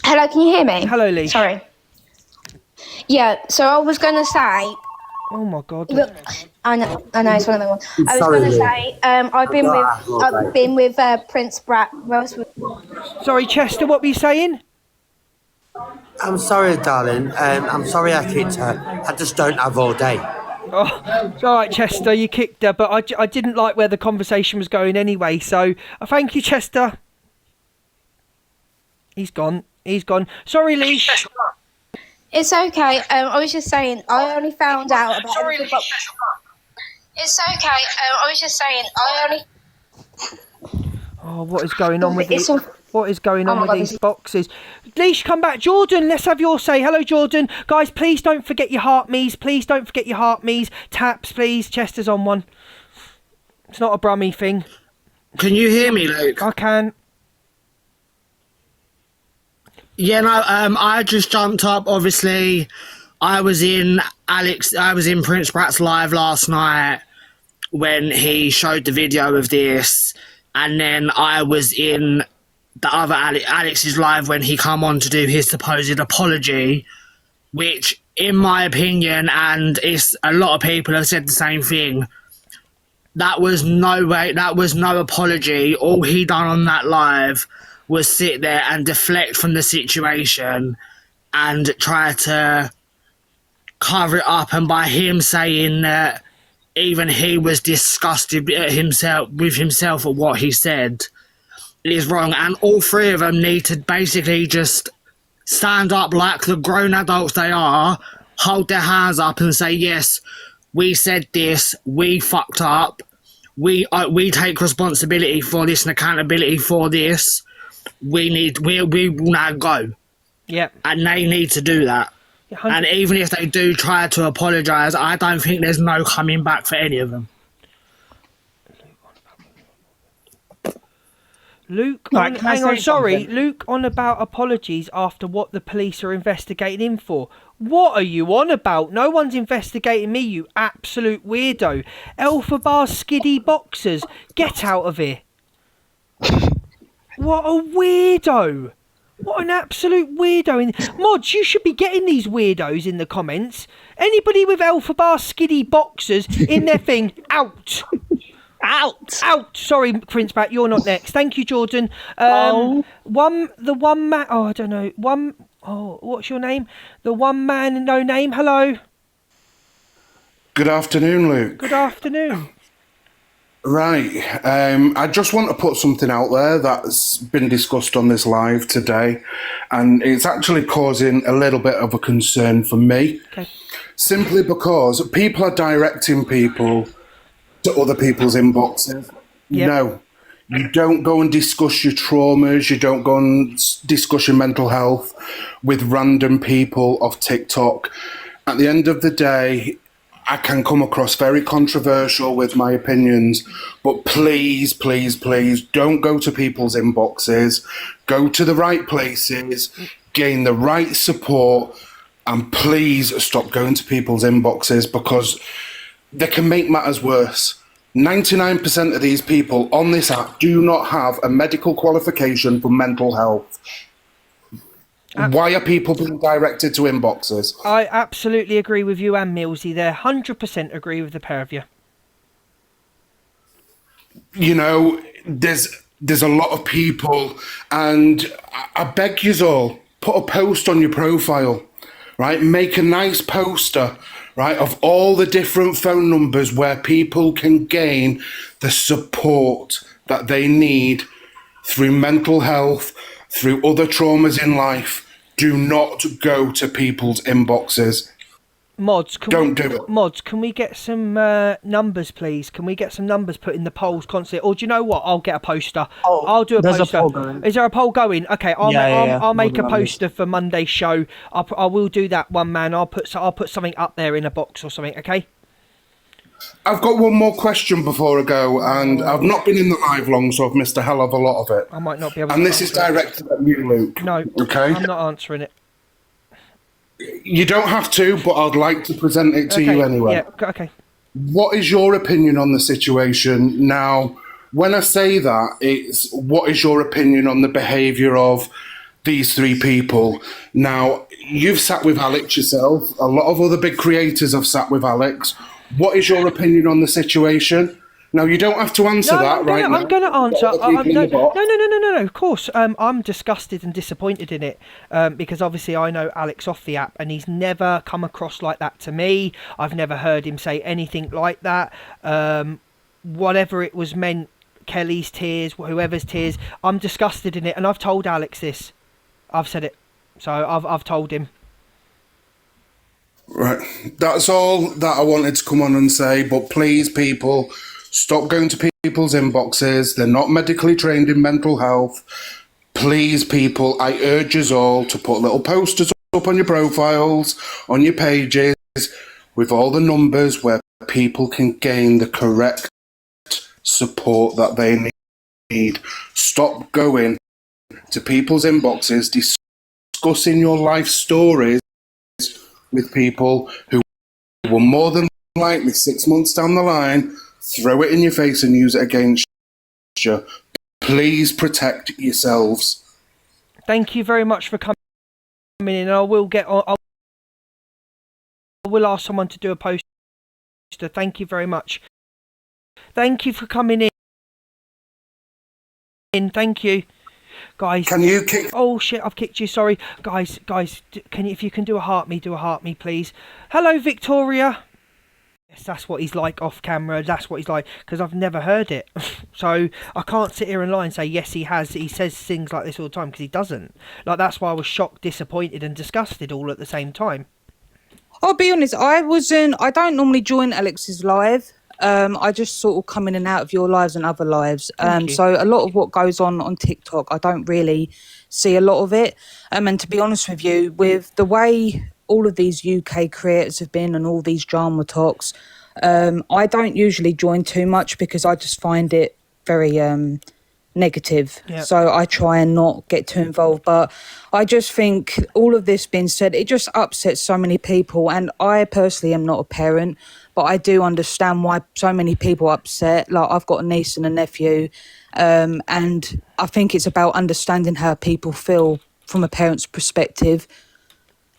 Hello, can you hear me? Hello, Lee. Sorry. Yeah, so I was going to say... Oh, my God. Look, I know it's one of the ones. I was Sorry, going to Lee. say, I've been with Prince Brat. Sorry, Chester, what were you saying? I'm sorry, darling. I'm sorry I kicked her. I just don't have all day. Oh, it's all right, Chester, you kicked her, but I didn't like where the conversation was going anyway, so thank you, Chester. He's gone. Sorry, Leash. It's okay. I was just saying, I only found out about... It's okay. I was just saying, I only... Oh, what is going on with It's these? What is going on with these boxes? Leash, come back. Jordan, let's have your say. Hello, Jordan. Guys, please don't forget your heart me's. Please don't forget your heart me's. Taps, please. Chester's on one. It's not a Brummie thing. Can you hear me, Luke? I can. Yeah, no, I just jumped up. Obviously, I was in Prince Brat's live last night when he showed the video of this, and then I was in the other Alex's live when he come on to do his supposed apology, which, in my opinion, and it's a lot of people have said the same thing, that was no apology. All he done on that live was sit there and deflect from the situation and try to cover it up, and by him saying that even he was disgusted at himself at what he said is wrong, and all three of them need to basically just stand up like the grown adults they are, hold their hands up and say, yes, we said this, we fucked up, we take responsibility for this and accountability for this, we will now go. Yeah. And they need to do that. Yeah, and even if they do try to apologise, I don't think there's no coming back for any of them. Luke, Right, hang on, sorry. something? Luke on about apologies after what the police are investigating him for. What are you on about? No one's investigating me, you absolute weirdo. Alpha Bar skiddy boxers, get out of here. What a weirdo. What an absolute weirdo. Mods, you should be getting these weirdos in the comments. Anybody with Alpha Bar skiddy boxers in their thing, out. Out. Sorry, Prince Bat, you're not next. Thank you, Jordan. Oh, I don't know. What's your name? The one man, no name. Hello. Good afternoon, Luke. Good afternoon. Right. I just want to put something out there that's been discussed on this live today, and it's actually causing a little bit of a concern for me. Okay. Simply because people are directing people to other people's inboxes. Yep. No, you don't go and discuss your traumas. You don't go and discuss your mental health with random people off TikTok. At the end of the day, I can come across very controversial with my opinions, but please, please, please don't go to people's inboxes. Go to the right places, gain the right support, and please stop going to people's inboxes because they can make matters worse. 99% of these people on this app do not have a medical qualification for mental health. Why are people being directed to inboxes? I absolutely agree with you and Millsy there. 100% agree with the pair of you. You know, there's a lot of people, and I beg you all, put a post on your profile, right? Make a nice poster, right, of all the different phone numbers where people can gain the support that they need through mental health, through other traumas in life. Do not go to people's inboxes. Mods, Don't do it. Mods, can we get some numbers, please? Can we get some numbers put in the polls constantly? Or do you know what? I'll get a poster. I'll do a there's poster. a poll going. Is there a poll going? Okay, I'll make a More than poster for Monday's show. I will do that one, man. I'll put something up there in a box or something. Okay. I've got one more question before I go, and I've not been in the live long, so I've missed a hell of a lot of it. I might not be able to. And this is directed at you, Luke. No. Okay. I'm not answering it. You don't have to, but I'd like to present it to you anyway. Yeah. Okay. What is your opinion on the situation? Now, when I say that, it's what is your opinion on the behaviour of these three people? Now, you've sat with Alex yourself. A lot of other big creators have sat with Alex. What is your opinion on the situation? Now, you don't have to answer that right now. I'm going to answer. No. Of course, I'm disgusted and disappointed in it because obviously I know Alex off the app and he's never come across like that to me. I've never heard him say anything like that. Whatever it was meant, Kelly's tears, whoever's tears, I'm disgusted in it, and I've told Alex this. I've said it, so I've told him. Right, that's all that I wanted to come on and say, but please, people, stop going to people's inboxes. They're not medically trained in mental health. Please, people, I urge us all to put little posters up on your profiles, on your pages, with all the numbers where people can gain the correct support that they need. Stop going to people's inboxes, discussing your life stories with people who will more than likely 6 months down the line throw it in your face and use it against you. Please protect yourselves. Thank you very much for coming in. I will ask someone to do a poster. Thank you very much. Thank you for coming in. Thank you. Guys, can you kick? Oh shit! I've kicked you. Sorry, guys. If you can do a heart me, please. Hello, Victoria. Yes, that's what he's like off camera. That's what he's like because I've never heard it, so I can't sit here and lie and say yes, he has. He says things like this all the time because he doesn't. Like that's why I was shocked, disappointed, and disgusted all at the same time. I'll be honest. I don't normally join Alex's live. I just sort of come in and out of your lives and other lives. Thank you. So a lot of what goes on TikTok, I don't really see a lot of it. And to be honest with you, with the way all of these UK creators have been and all these drama talks, I don't usually join too much because I just find it very negative. Yep. So I try and not get too involved. But I just think all of this being said, it just upsets so many people. And I personally am not a parent, but I do understand why so many people are upset. Like, I've got a niece and a nephew, and I think it's about understanding how people feel from a parent's perspective,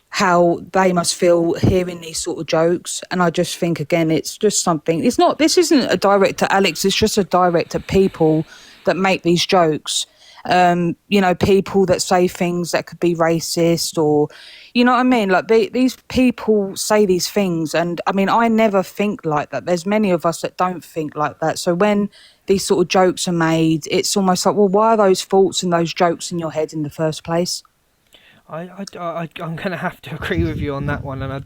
how they must feel hearing these sort of jokes. And I just think, again, it's just something, this isn't a direct to Alex, it's just a direct to people that make these jokes. People that say things that could be racist, or, you know what I mean? Like, these people say these things, and I mean, I never think like that. There's many of us that don't think like that. So when these sort of jokes are made, it's almost like, well, why are those thoughts and those jokes in your head in the first place? I'm going to have to agree with you on that one, and I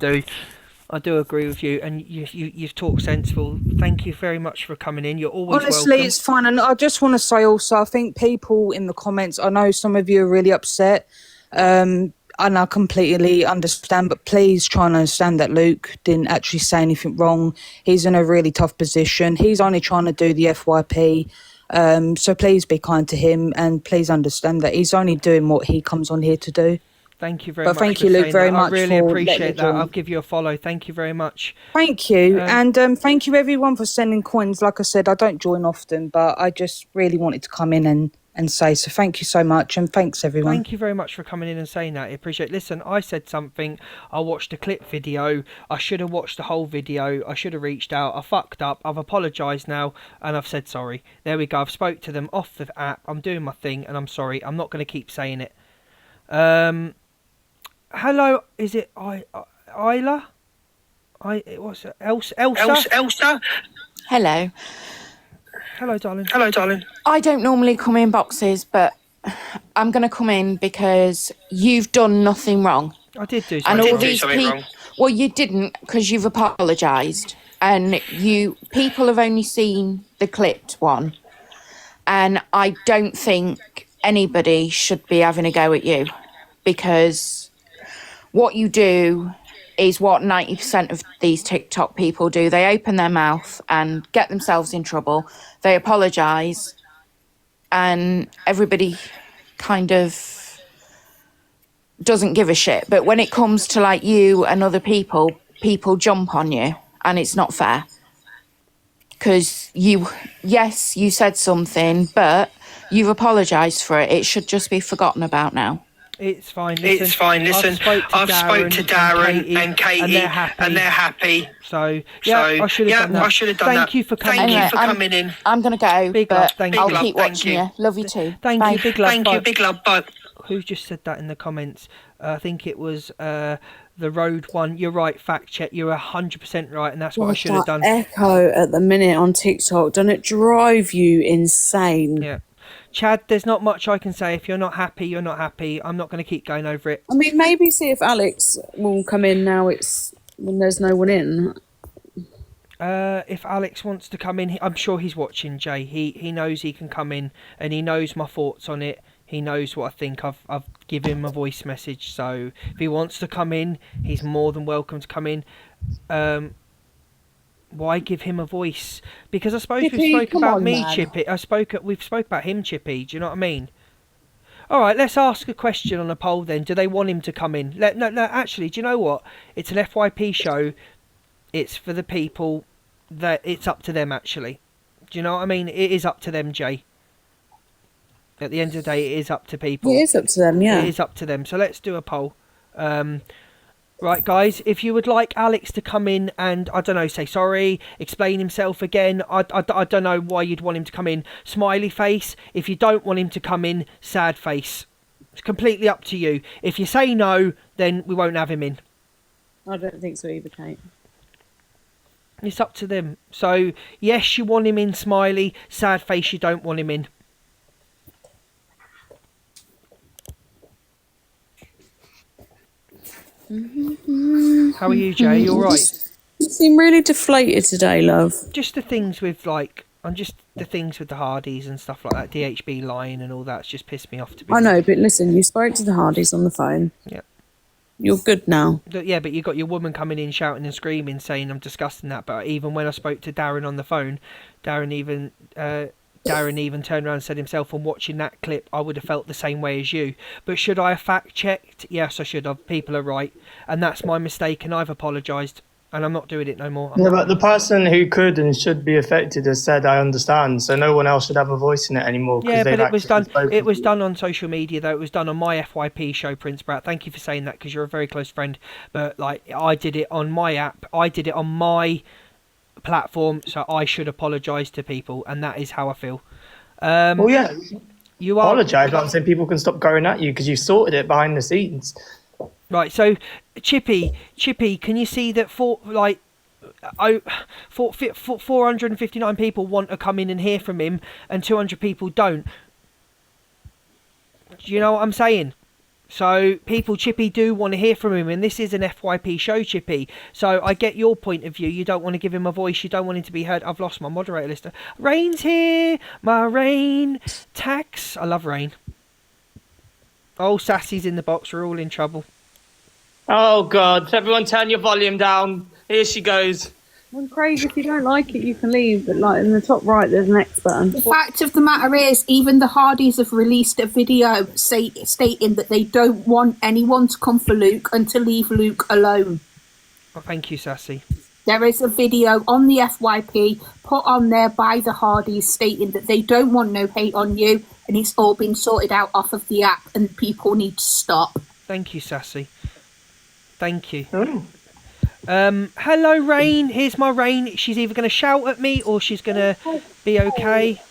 do agree with you, and you've talked sensible. Thank you very much for coming in. You're always Honestly, welcome. it's fine. And I just want to say also, I think people in the comments, I know some of you are really upset, and I completely understand, but please try and understand that Luke didn't actually say anything wrong. He's in a really tough position. He's only trying to do the FYP. So please be kind to him, and please understand that he's only doing what he comes on here to do. Thank you very much. Thank for you, Luke, saying very that. much. I really for appreciate letting me that. join. I'll give you a follow. Thank you very much. Thank you. And thank you, everyone, for sending coins. Like I said, I don't join often, but I just really wanted to come in and say so. Thank you so much, and thanks, everyone. Thank you very much for coming in and saying that. I appreciate it. Listen, I said something. I watched a clip video. I should have watched the whole video. I should have reached out. I fucked up. I've apologised now, and I've said sorry. There we go. I've spoke to them off the app. I'm doing my thing, and I'm sorry. I'm not going to keep saying it. Hello, is it Isla? What's it? Elsa? Hello. Hello, darling. I don't normally come in boxes, but I'm going to come in because you've done nothing wrong. I did do And something all these people, well, you didn't, because you've apologised, and people have only seen the clipped one, and I don't think anybody should be having a go at you, because what you do is what 90% of these TikTok people do. They open their mouth and get themselves in trouble. They apologise, and everybody kind of doesn't give a shit. But when it comes to like you and other people jump on you, and it's not fair. Because you said something, but you've apologised for it. It should just be forgotten about now. It's fine. Listen, I've spoke to Darren and Katie, and they're happy. So I should have done that. Thank you for coming in. I'm going to go, Big but love, thank I'll you. keep watching you. Love you too. Thank Bye. you, big love. Big love. Bye. Who just said that in the comments? I think it was the road one. You're right. Fact check. You're 100% right, and that's what I should have done. Echo at the minute on TikTok, doesn't it drive you insane? Yeah. Chad, there's not much I can say. If you're not happy, you're not happy. I'm not going to keep going over it. I mean, maybe see if Alex will come in now. It's when there's no one in. If Alex wants to come in, I'm sure he's watching, Jay. He knows he can come in, and he knows my thoughts on it. He knows what I think. I've given him a voice message, so if he wants to come in, he's more than welcome to come in. Why give him a voice? Because I suppose Chippy, we spoke come about on, me, man. Chippy. We've spoke about him, Chippy. Do you know what I mean? All right, let's ask a question on a poll then. Do they want him to come in? No, actually, do you know what? It's an FYP show. It's for the people. That it's up to them, actually. Do you know what I mean? It is up to them, Jay. At the end of the day, it is up to people. It is up to them, yeah. It is up to them. So let's do a poll. Right, guys, if you would like Alex to come in and, I don't know, say sorry, explain himself again, I don't know why you'd want him to come in. Smiley face. If you don't want him to come in, sad face. It's completely up to you. If you say no, then we won't have him in. I don't think so either, Kate. It's up to them. So, yes, you want him in, smiley. Sad face, you don't want him in. How are you, Jay? You all right? seem really deflated today, love. Just the things with the things with the Hardys and stuff like that, DHB line and all that's just pissed me off to be I know, honest. but listen, you spoke to the Hardys on the phone. Yep. You're good now. Yeah, but you got your woman coming in shouting and screaming saying I'm discussing that, but even when I spoke to Darren on the phone, Darren even turned around and said himself, on watching that clip, I would have felt the same way as you. But should I have fact-checked? Yes, I should have. People are right. And that's my mistake, and I've apologised. And I'm not doing it no more. Yeah, but the person who could and should be affected has said, I understand, so no one else should have a voice in it anymore. Yeah, but it was done on social media, though. It was done on my FYP show, Prince Brat. Thank you for saying that, because you're a very close friend. But, I did it on my app. I did it on my platform, so I should apologise to people, and that is how I feel. You apologise, but I'm saying people can stop going at you because you sorted it behind the scenes. Right, so Chippy, can you see that 459 people want to come in and hear from him, and 200 people don't? Do you know what I'm saying? So people, Chippy, do want to hear from him, and this is an FYP show, Chippy. So I get your point of view. You don't want to give him a voice. You don't want him to be heard. I've lost my moderator list. Rain's here. My Rain. Tax. I love Rain. Oh, Sassy's in the box. We're all in trouble. Oh, God. Everyone turn your volume down. Here she goes. Well, Craig, if you don't like it, you can leave. But in the top right, there's an X button. The fact of the matter is, even the Hardys have released a video stating that they don't want anyone to come for Luke and to leave Luke alone. Oh, thank you, Sassy. There is a video on the FYP put on there by the Hardys stating that they don't want no hate on you, and it's all been sorted out off of the app, and people need to stop. Thank you, Sassy. Thank you. Hello, Rain. Here's my Rain. She's either going to shout at me or she's going to be okay.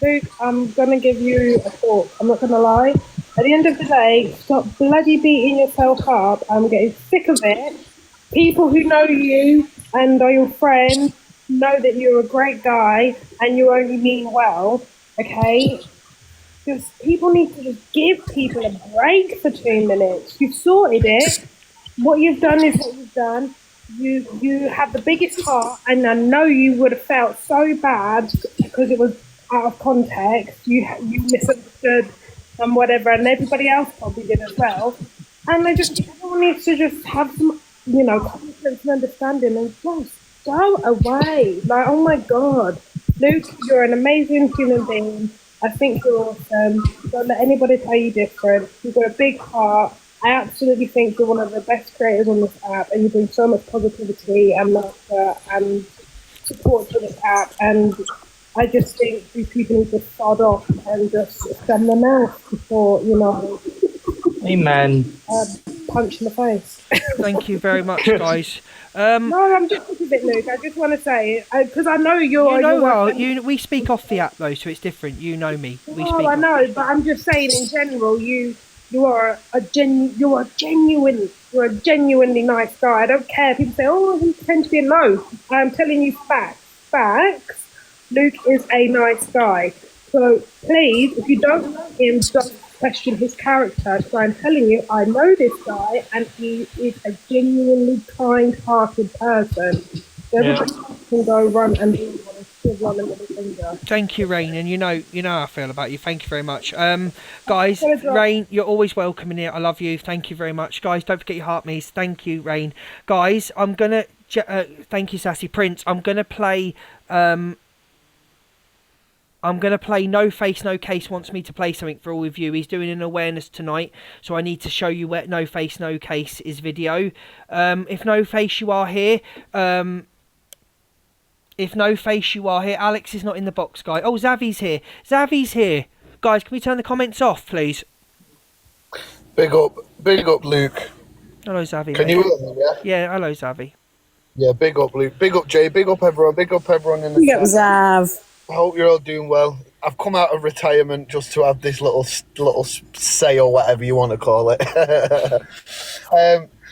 Luke, I'm going to give you a talk. I'm not going to lie. At the end of the day, stop bloody beating yourself up. I'm getting sick of it. People who know you and are your friends know that you're a great guy and you only mean well, okay? Just people need to just give people a break for 2 minutes. You've sorted it. What you've done is what you've done. You have the biggest heart, and I know you would have felt so bad because it was out of context. You misunderstood and whatever, and everybody else probably did as well. And everyone needs to just have some, confidence and understanding, and just go away. Oh my God, Luke, you're an amazing human being. I think you're awesome. Don't let anybody tell you different. You've got a big heart. I absolutely think you're one of the best creators on this app, and you bring so much positivity and laughter and support to this app. And I just think these people need to start off and just stem them out before, Amen. Punch in the face. Thank you very much, guys. No, I'm just a bit, Luke. I just want to say, because I know we speak off the app though, so it's different. You know me. I know, but I'm just saying in general, you are a genuinely nice guy. I don't care if people say, oh, he tends to be a no. I'm telling you facts. Luke is a nice guy. So please, if you don't know him, don't question his character. So I'm telling you, I know this guy, and he is a genuinely kind-hearted person. So everybody can go run and do one. Thank you, Rain, and you know how I feel about you. Thank you very much, guys. Rain, you're always welcome in here. I love you. Thank you very much, guys. Don't forget your heart me's. Thank you, Rain. Guys, I'm gonna thank you, Sassy Prince. I'm gonna play No Face No Case wants me to play something for all of you. He's doing an awareness tonight, so I need to show you where No Face No Case is video. If No Face you are here, If No Face you are here. Alex is not in the box, guy. Oh, Zavi's here. Zavi's here. Guys, can we turn the comments off, please? Big up, Luke. Hello, Zavi. Can you hear me, yeah? Yeah, hello, Zavi. Yeah, big up, Luke. Big up, Jay. Big up, everyone. Big up, everyone in the chat. Zav. I hope you're all doing well. I've come out of retirement just to have this little say or whatever you want to call it.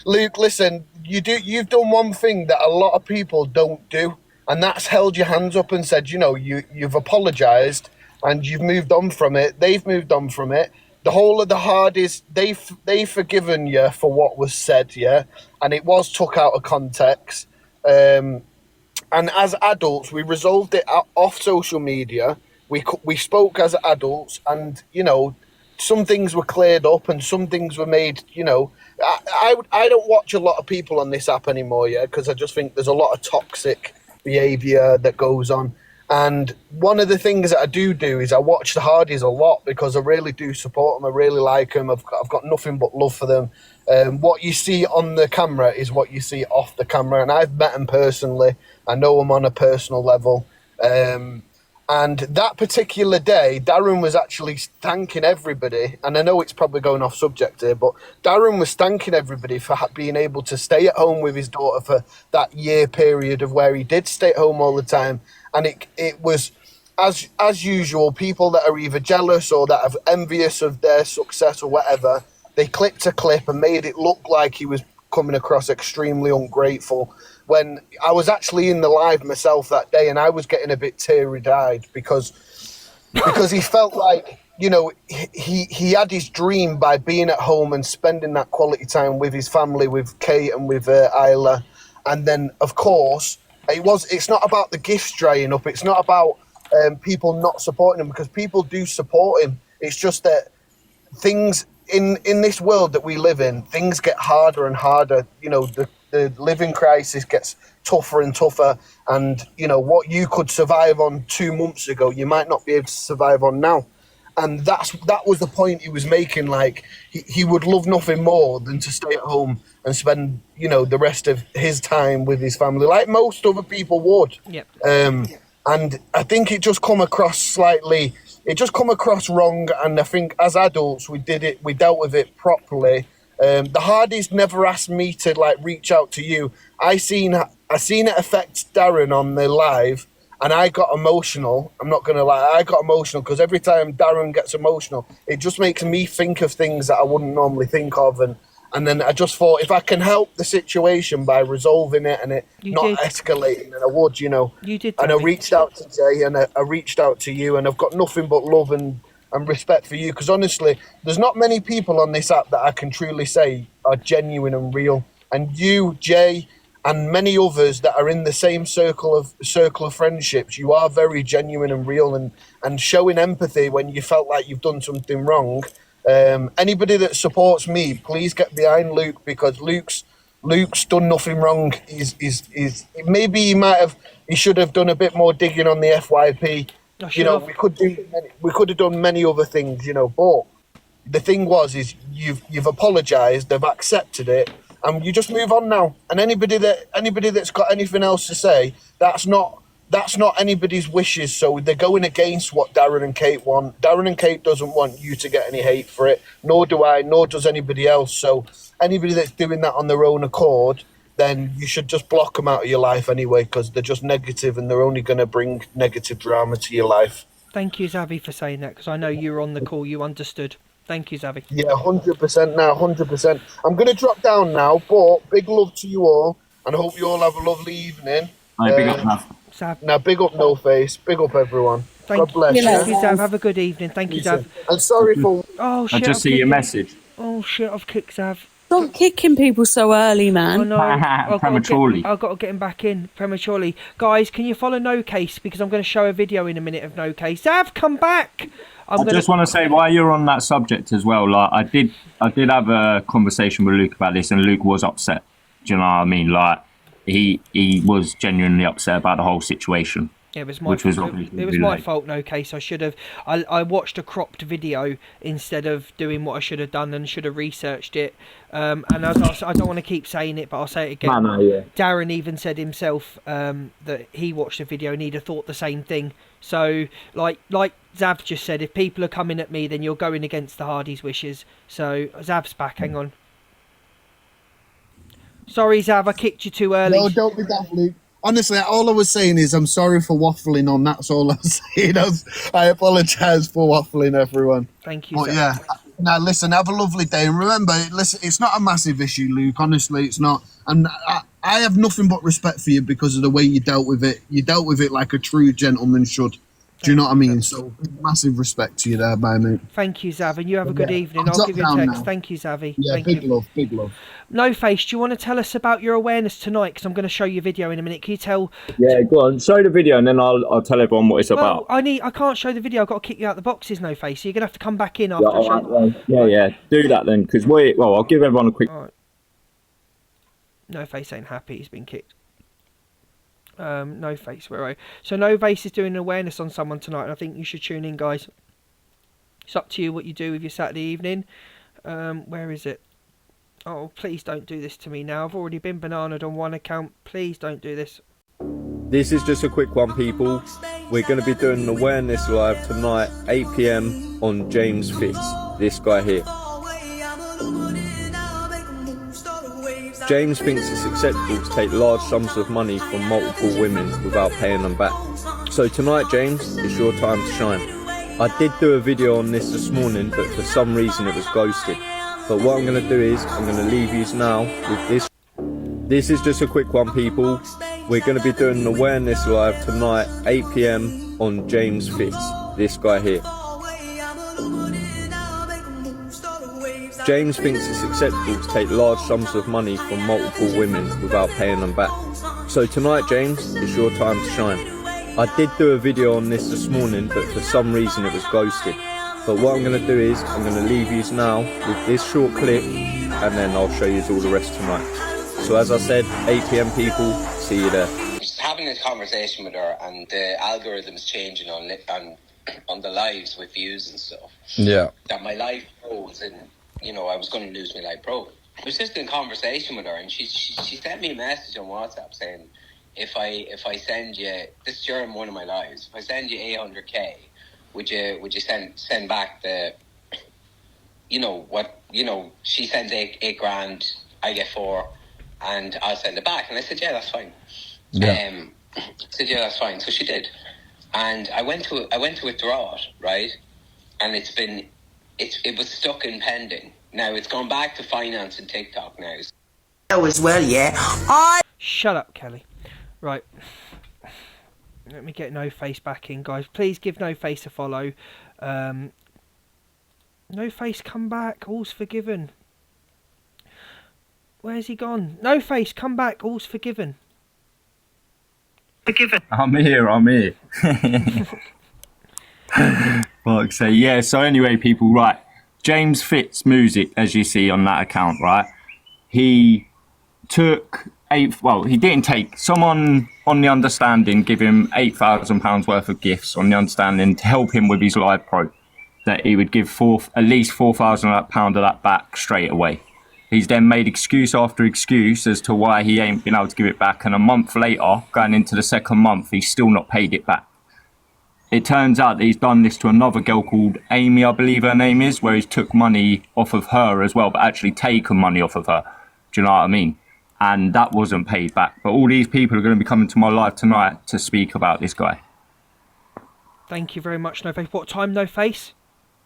Luke, listen, you've done one thing that a lot of people don't do. And that's held your hands up and said, you've apologised and you've moved on from it. They've moved on from it. The whole of the Hardys, they've forgiven you for what was said, yeah? And it was took out of context. And as adults, we resolved it off social media. We spoke as adults, and some things were cleared up, and some things were made. I don't watch a lot of people on this app anymore, because I just think there's a lot of toxic behaviour that goes on. And one of the things that I do is I watch the Hardys a lot because I really do support them. I really like them. I've got nothing but love for them. What you see on the camera is what you see off the camera, and I've met them personally. I know them on a personal level. And that particular day, Darren was actually thanking everybody, and I know it's probably going off subject here, but Darren was thanking everybody for being able to stay at home with his daughter for that year period of where he did stay at home all the time. And it was, as usual, people that are either jealous or that are envious of their success or whatever, they clipped a clip and made it look like he was coming across extremely ungrateful, when I was actually in the live myself that day, and I was getting a bit teary-eyed because he felt like, he had his dream by being at home and spending that quality time with his family, with Kate and with Isla. And then, of course, it's not about the gifts drying up. It's not about people not supporting him, because people do support him. It's just that things in this world that we live in, things get harder and harder. The living crisis gets tougher and tougher, and what you could survive on 2 months ago, you might not be able to survive on now. And that was the point he was making. Like, he would love nothing more than to stay at home and spend the rest of his time with his family, like most other people would. Yep. And I think it just come across wrong, and I think as adults we dealt with it properly. The Hardys never asked me to reach out to you. I seen it affect Darren on the live, and I got emotional. I'm not gonna lie, I got emotional because every time Darren gets emotional, it just makes me think of things that I wouldn't normally think of, and then I just thought, if I can help the situation by resolving it and it escalating, then I would, You did. And I reached out to Jay, and I reached out to you, and I've got nothing but love and respect for you, because honestly, there's not many people on this app that I can truly say are genuine and real. And you, Jay, and many others that are in the same circle of friendships, you are very genuine and real, and showing empathy when you felt like you've done something wrong. Anybody that supports me, please get behind Luke, because Luke's done nothing wrong. Maybe he should have done a bit more digging on the FYP. We could have done many other things, but the thing is you've apologized, they've accepted it, and you just move on now. And anybody that's got anything else to say, that's not anybody's wishes. So they're going against what Darren and Kate want. Darren and Kate doesn't want you to get any hate for it, nor do I, nor does anybody else. So anybody that's doing that on their own accord, then you should just block them out of your life anyway, because they're just negative and they're only going to bring negative drama to your life. Thank you, Zavi, for saying that, because I know you were on the call. You understood. Thank you, Zavi. Yeah, 100% now, 100%. I'm going to drop down now, but big love to you all, and I hope you all have a lovely evening. Big up, Nav. Now, big up No Face. Big up, everyone. God bless you. Thank you, Zav. Have a good evening. Thank you, Zav. I'm sorry for... Oh, shit. I just see your message. Oh, shit. I've kicked Zav. Stop kicking people so early, man. Oh, no. Prematurely. I've got to get him back in prematurely. Guys, can you follow No Case? Because I'm going to show a video in a minute of No Case. Zav, come back! I just want to say, while you're on that subject as well, like I did have a conversation with Luke about this, and Luke was upset. Do you know what I mean? Like he was genuinely upset about the whole situation. It was my fault. It was my fault, No Case. I should have. I watched a cropped video instead of doing what I should have done, and should have researched it. And as I don't want to keep saying it, but I'll say it again. Yeah. Darren even said himself that he watched the video and he'd have thought the same thing. So, like Zav just said, if people are coming at me, then you're going against the Hardys' wishes. So Zav's back. Hang on. Sorry, Zav, I kicked you too early. No, don't be daft, Luke. Honestly, all I was saying is I'm sorry for waffling on. That's all I was saying. I apologise for waffling, everyone. Thank you. But yeah, now listen, have a lovely day. And remember, listen, it's not a massive issue, Luke. Honestly, it's not. And I have nothing but respect for you because of the way you dealt with it. You dealt with it like a true gentleman should. Do you know what I mean? So massive respect to you there, mate. Thank you, Zav, and you have a good evening. I'll I'll give you a drop down text. now. Thank you, Zavi. Yeah, Thank big you. love, big love. No Face, do you want to tell us about your awareness tonight? Because I'm going to show you a video in a minute. Can you tell? Yeah, go on. Show the video, and then I'll tell everyone what it's about. I can't show the video. I've got to kick you out the boxes. No Face. So you're going to have to come back in after. Yeah, all right, well, yeah. Do that then, because I'll give everyone a quick. All right. No Face ain't happy. He's been kicked. No Face. Where are you? So No Face is doing an awareness on someone tonight, and I think you should tune in, guys. It's up to you what you do with your Saturday evening. Where is it? Oh, please don't do this to me now. I've already been bananaed on one account. Please don't do this. This is just a quick one, people. We're going to be doing an awareness live tonight, 8 PM on James Fitz, this guy here. James thinks it's acceptable to take large sums of money from multiple women without paying them back. So tonight, James, it's your time to shine. I did do a video on this morning, but for some reason it was ghosted. But what I'm going to do is, I'm going to leave you now with this. This is just a quick one, people. We're going to be doing an awareness live tonight, 8 PM on James Fitz, this guy here. James thinks it's acceptable to take large sums of money from multiple women without paying them back. So tonight, James, it's your time to shine. I did do a video on this morning, but for some reason it was ghosted. But what I'm going to do is, I'm going to leave you now with this short clip, and then I'll show you all the rest tonight. So as I said, 8 PM people, see you there. Just having this conversation with her, and the algorithms changing on the lives with views and stuff. Yeah. That my life froze, and I was going to lose my life pro. I was just in conversation with her, and she sent me a message on WhatsApp saying, if I send you, this is during one of my lives, if I send you 800k, would you send back the, she sends eight grand, I get 4, and I'll send it back. And I said, yeah, that's fine. Yeah. Said, yeah, that's fine. So she did, and I went to withdraw it, right? And it was stuck in pending. Now it's gone back to finance and TikTok now. Oh, as well, yeah. Shut up, Kelly. Right. Let me get No Face back in, guys. Please give No Face a follow. No Face, come back. All's forgiven. Where's he gone? No Face, come back. All's forgiven. Forgiven. I'm here. Like say, yeah. So anyway, people, right? James Fitz Music, as you see on that account, right? He took he didn't take. Someone on the understanding give him £8,000 worth of gifts on the understanding to help him with his live pro, that he would give at least £4,000 of that back straight away. He's then made excuse after excuse as to why he ain't been able to give it back, and a month later, going into the second month, he's still not paid it back. It turns out that he's done this to another girl called Amy, I believe her name is, where he's took money off of her as well, but actually taken money off of her. Do you know what I mean? And that wasn't paid back. But all these people are going to be coming to my live tonight to speak about this guy. Thank you very much, No Face. What time, No Face?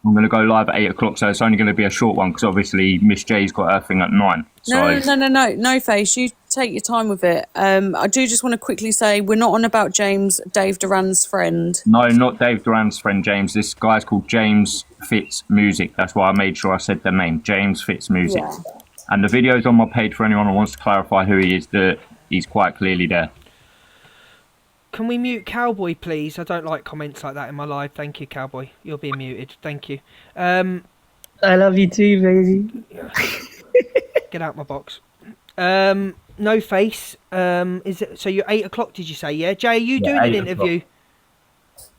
I'm going to go live at 8 o'clock, so it's only going to be a short one because obviously Miss J's got her thing at 9. No Face. You take your time with it. I do just want to quickly say we're not on about James, Dave Duran's friend. No, not Dave Duran's friend, James. This guy's called James Fitz Music. That's why I made sure I said the name, James Fitz Music. Yeah. And the video's on my page for anyone who wants to clarify who he is. That he's quite clearly there. Can we mute Cowboy, please? I don't like comments like that in my live. Thank you, Cowboy. You're being muted. Thank you. I love you too, baby. Get out my box. No Face. Is it? So you're 8 o'clock? Did you say? Yeah. Jay, are you doing an interview?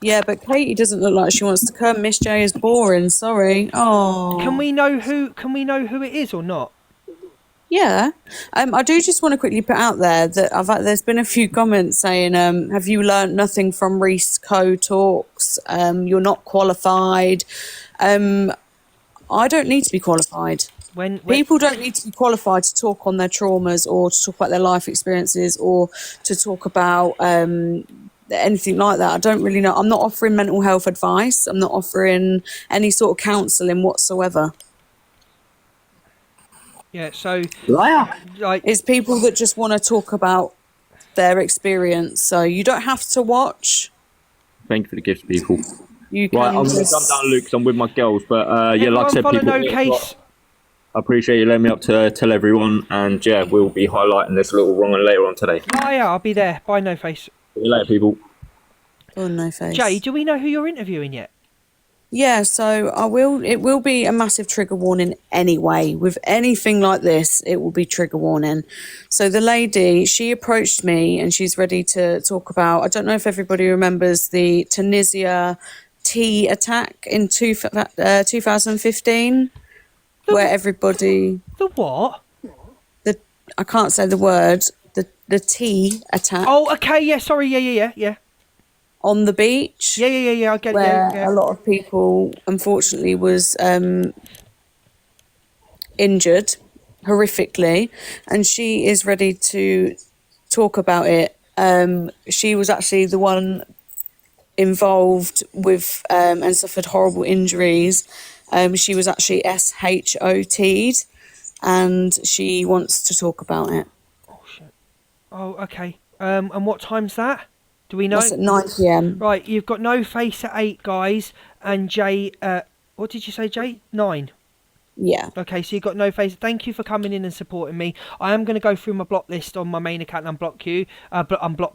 Yeah, but Katie doesn't look like she wants to come. Miss J is boring. Sorry. Oh. Can we know who it is or not? Yeah, I do just want to quickly put out there that there's been a few comments saying, have you learnt nothing from Reese Co talks? You're not qualified. I don't need to be qualified. When people don't need to be qualified to talk on their traumas or to talk about their life experiences or to talk about anything like that. I don't really know. I'm not offering mental health advice. I'm not offering any sort of counselling whatsoever. Yeah, so it's people that just want to talk about their experience. So you don't have to watch. Thank you for the gifts, people. You Right, I'm going to just- jump down, Luke, 'cause I'm with my girls. But yeah, like I said, follow people. no case. I appreciate you letting me up to tell everyone, and yeah, we'll be highlighting this little wrong and later on today. Oh yeah, I'll be there. Bye, no face. See you later, people. Oh, no face. Jay, do we know who you're interviewing yet? Yeah, so I will. It will be a massive trigger warning anyway. With anything like this, it will be trigger warning. So the lady, she approached me and she's ready to talk about. I don't know if everybody remembers the Tunisia tea attack in 2015, where everybody. The what? I can't say the word. The tea attack. Oh, okay. Yeah. Sorry. Yeah. On the beach. Yeah. I get it. Where Yeah. a lot of people, unfortunately, was injured horrifically, and she is ready to talk about it. She was actually the one involved with and suffered horrible injuries. She was actually SHOT'd, and she wants to talk about it. Oh, okay. And what time's that? Do we know? That's at 9 p.m. Right, you've got no face at 8, guys, and Jay. What did you say, Jay? 9. Yeah. Okay, so you've got no face. Thank you for coming in and supporting me. I am going to go through my block list on my main account and unblock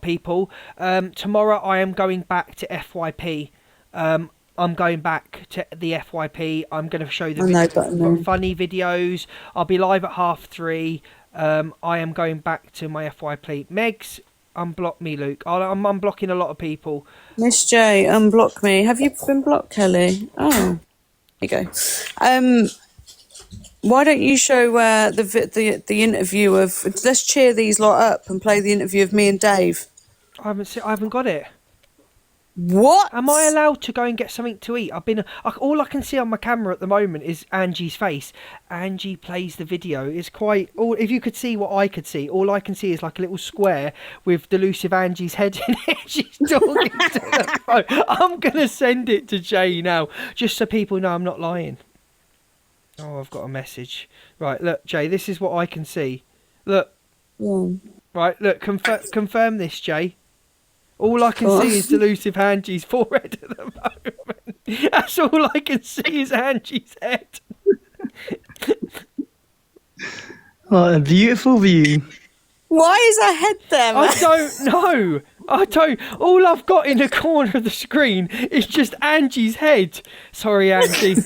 people. Tomorrow I am going back to FYP. I'm going back to the FYP. I'm going to show the funny videos. I'll be live at 3:30. I am going back to my FYP. Megs, unblock me, Luke. I'm unblocking a lot of people. Miss J, unblock me. Have you been blocked, Kelly? Oh, there you go. Why don't you show the interview of? Let's cheer these lot up and play the interview of me and Dave. I haven't got it. What? Am I allowed to go and get something to eat? All I can see on my camera at the moment is Angie's face. Angie plays the video. It's quite. If you could see what I could see, all I can see is like a little square with delusive Angie's head in it. She's talking to the phone. I'm gonna send it to Jay now, just so people know I'm not lying. Oh, I've got a message. Right, look, Jay. This is what I can see. Look. Yeah. Right, look. Confirm this, Jay. All I can see is delusive Angie's forehead at the moment. That's all I can see is Angie's head. What a beautiful view. Why is her head there, man? I don't know. All I've got in the corner of the screen is just Angie's head. Sorry, Angie.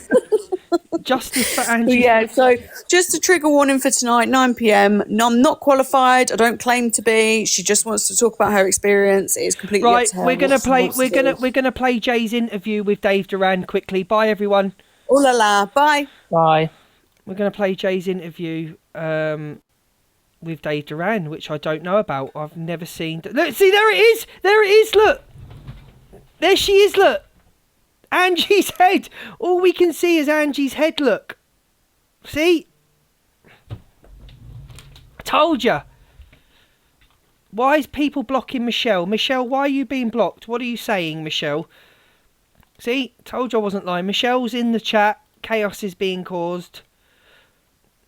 Justice for Angie. Yeah, so just a trigger warning for tonight, 9 p.m. No, I'm not qualified. I don't claim to be. She just wants to talk about her experience. It is completely up right. to her We're gonna what she play. wants We're to do. gonna play Jay's interview with Dave Duran quickly. Bye, everyone. Oh la la. Bye. Bye. We're gonna play Jay's interview with Dave Duran, which I don't know about. I've never seen. Look, see, there it is. There it is. Look, there she is. Look. Angie's head. All we can see is Angie's head. Look. See? I told you. Why is people blocking Michelle? Michelle, why are you being blocked? What are you saying, Michelle? See? Told you I wasn't lying. Michelle's in the chat. Chaos is being caused.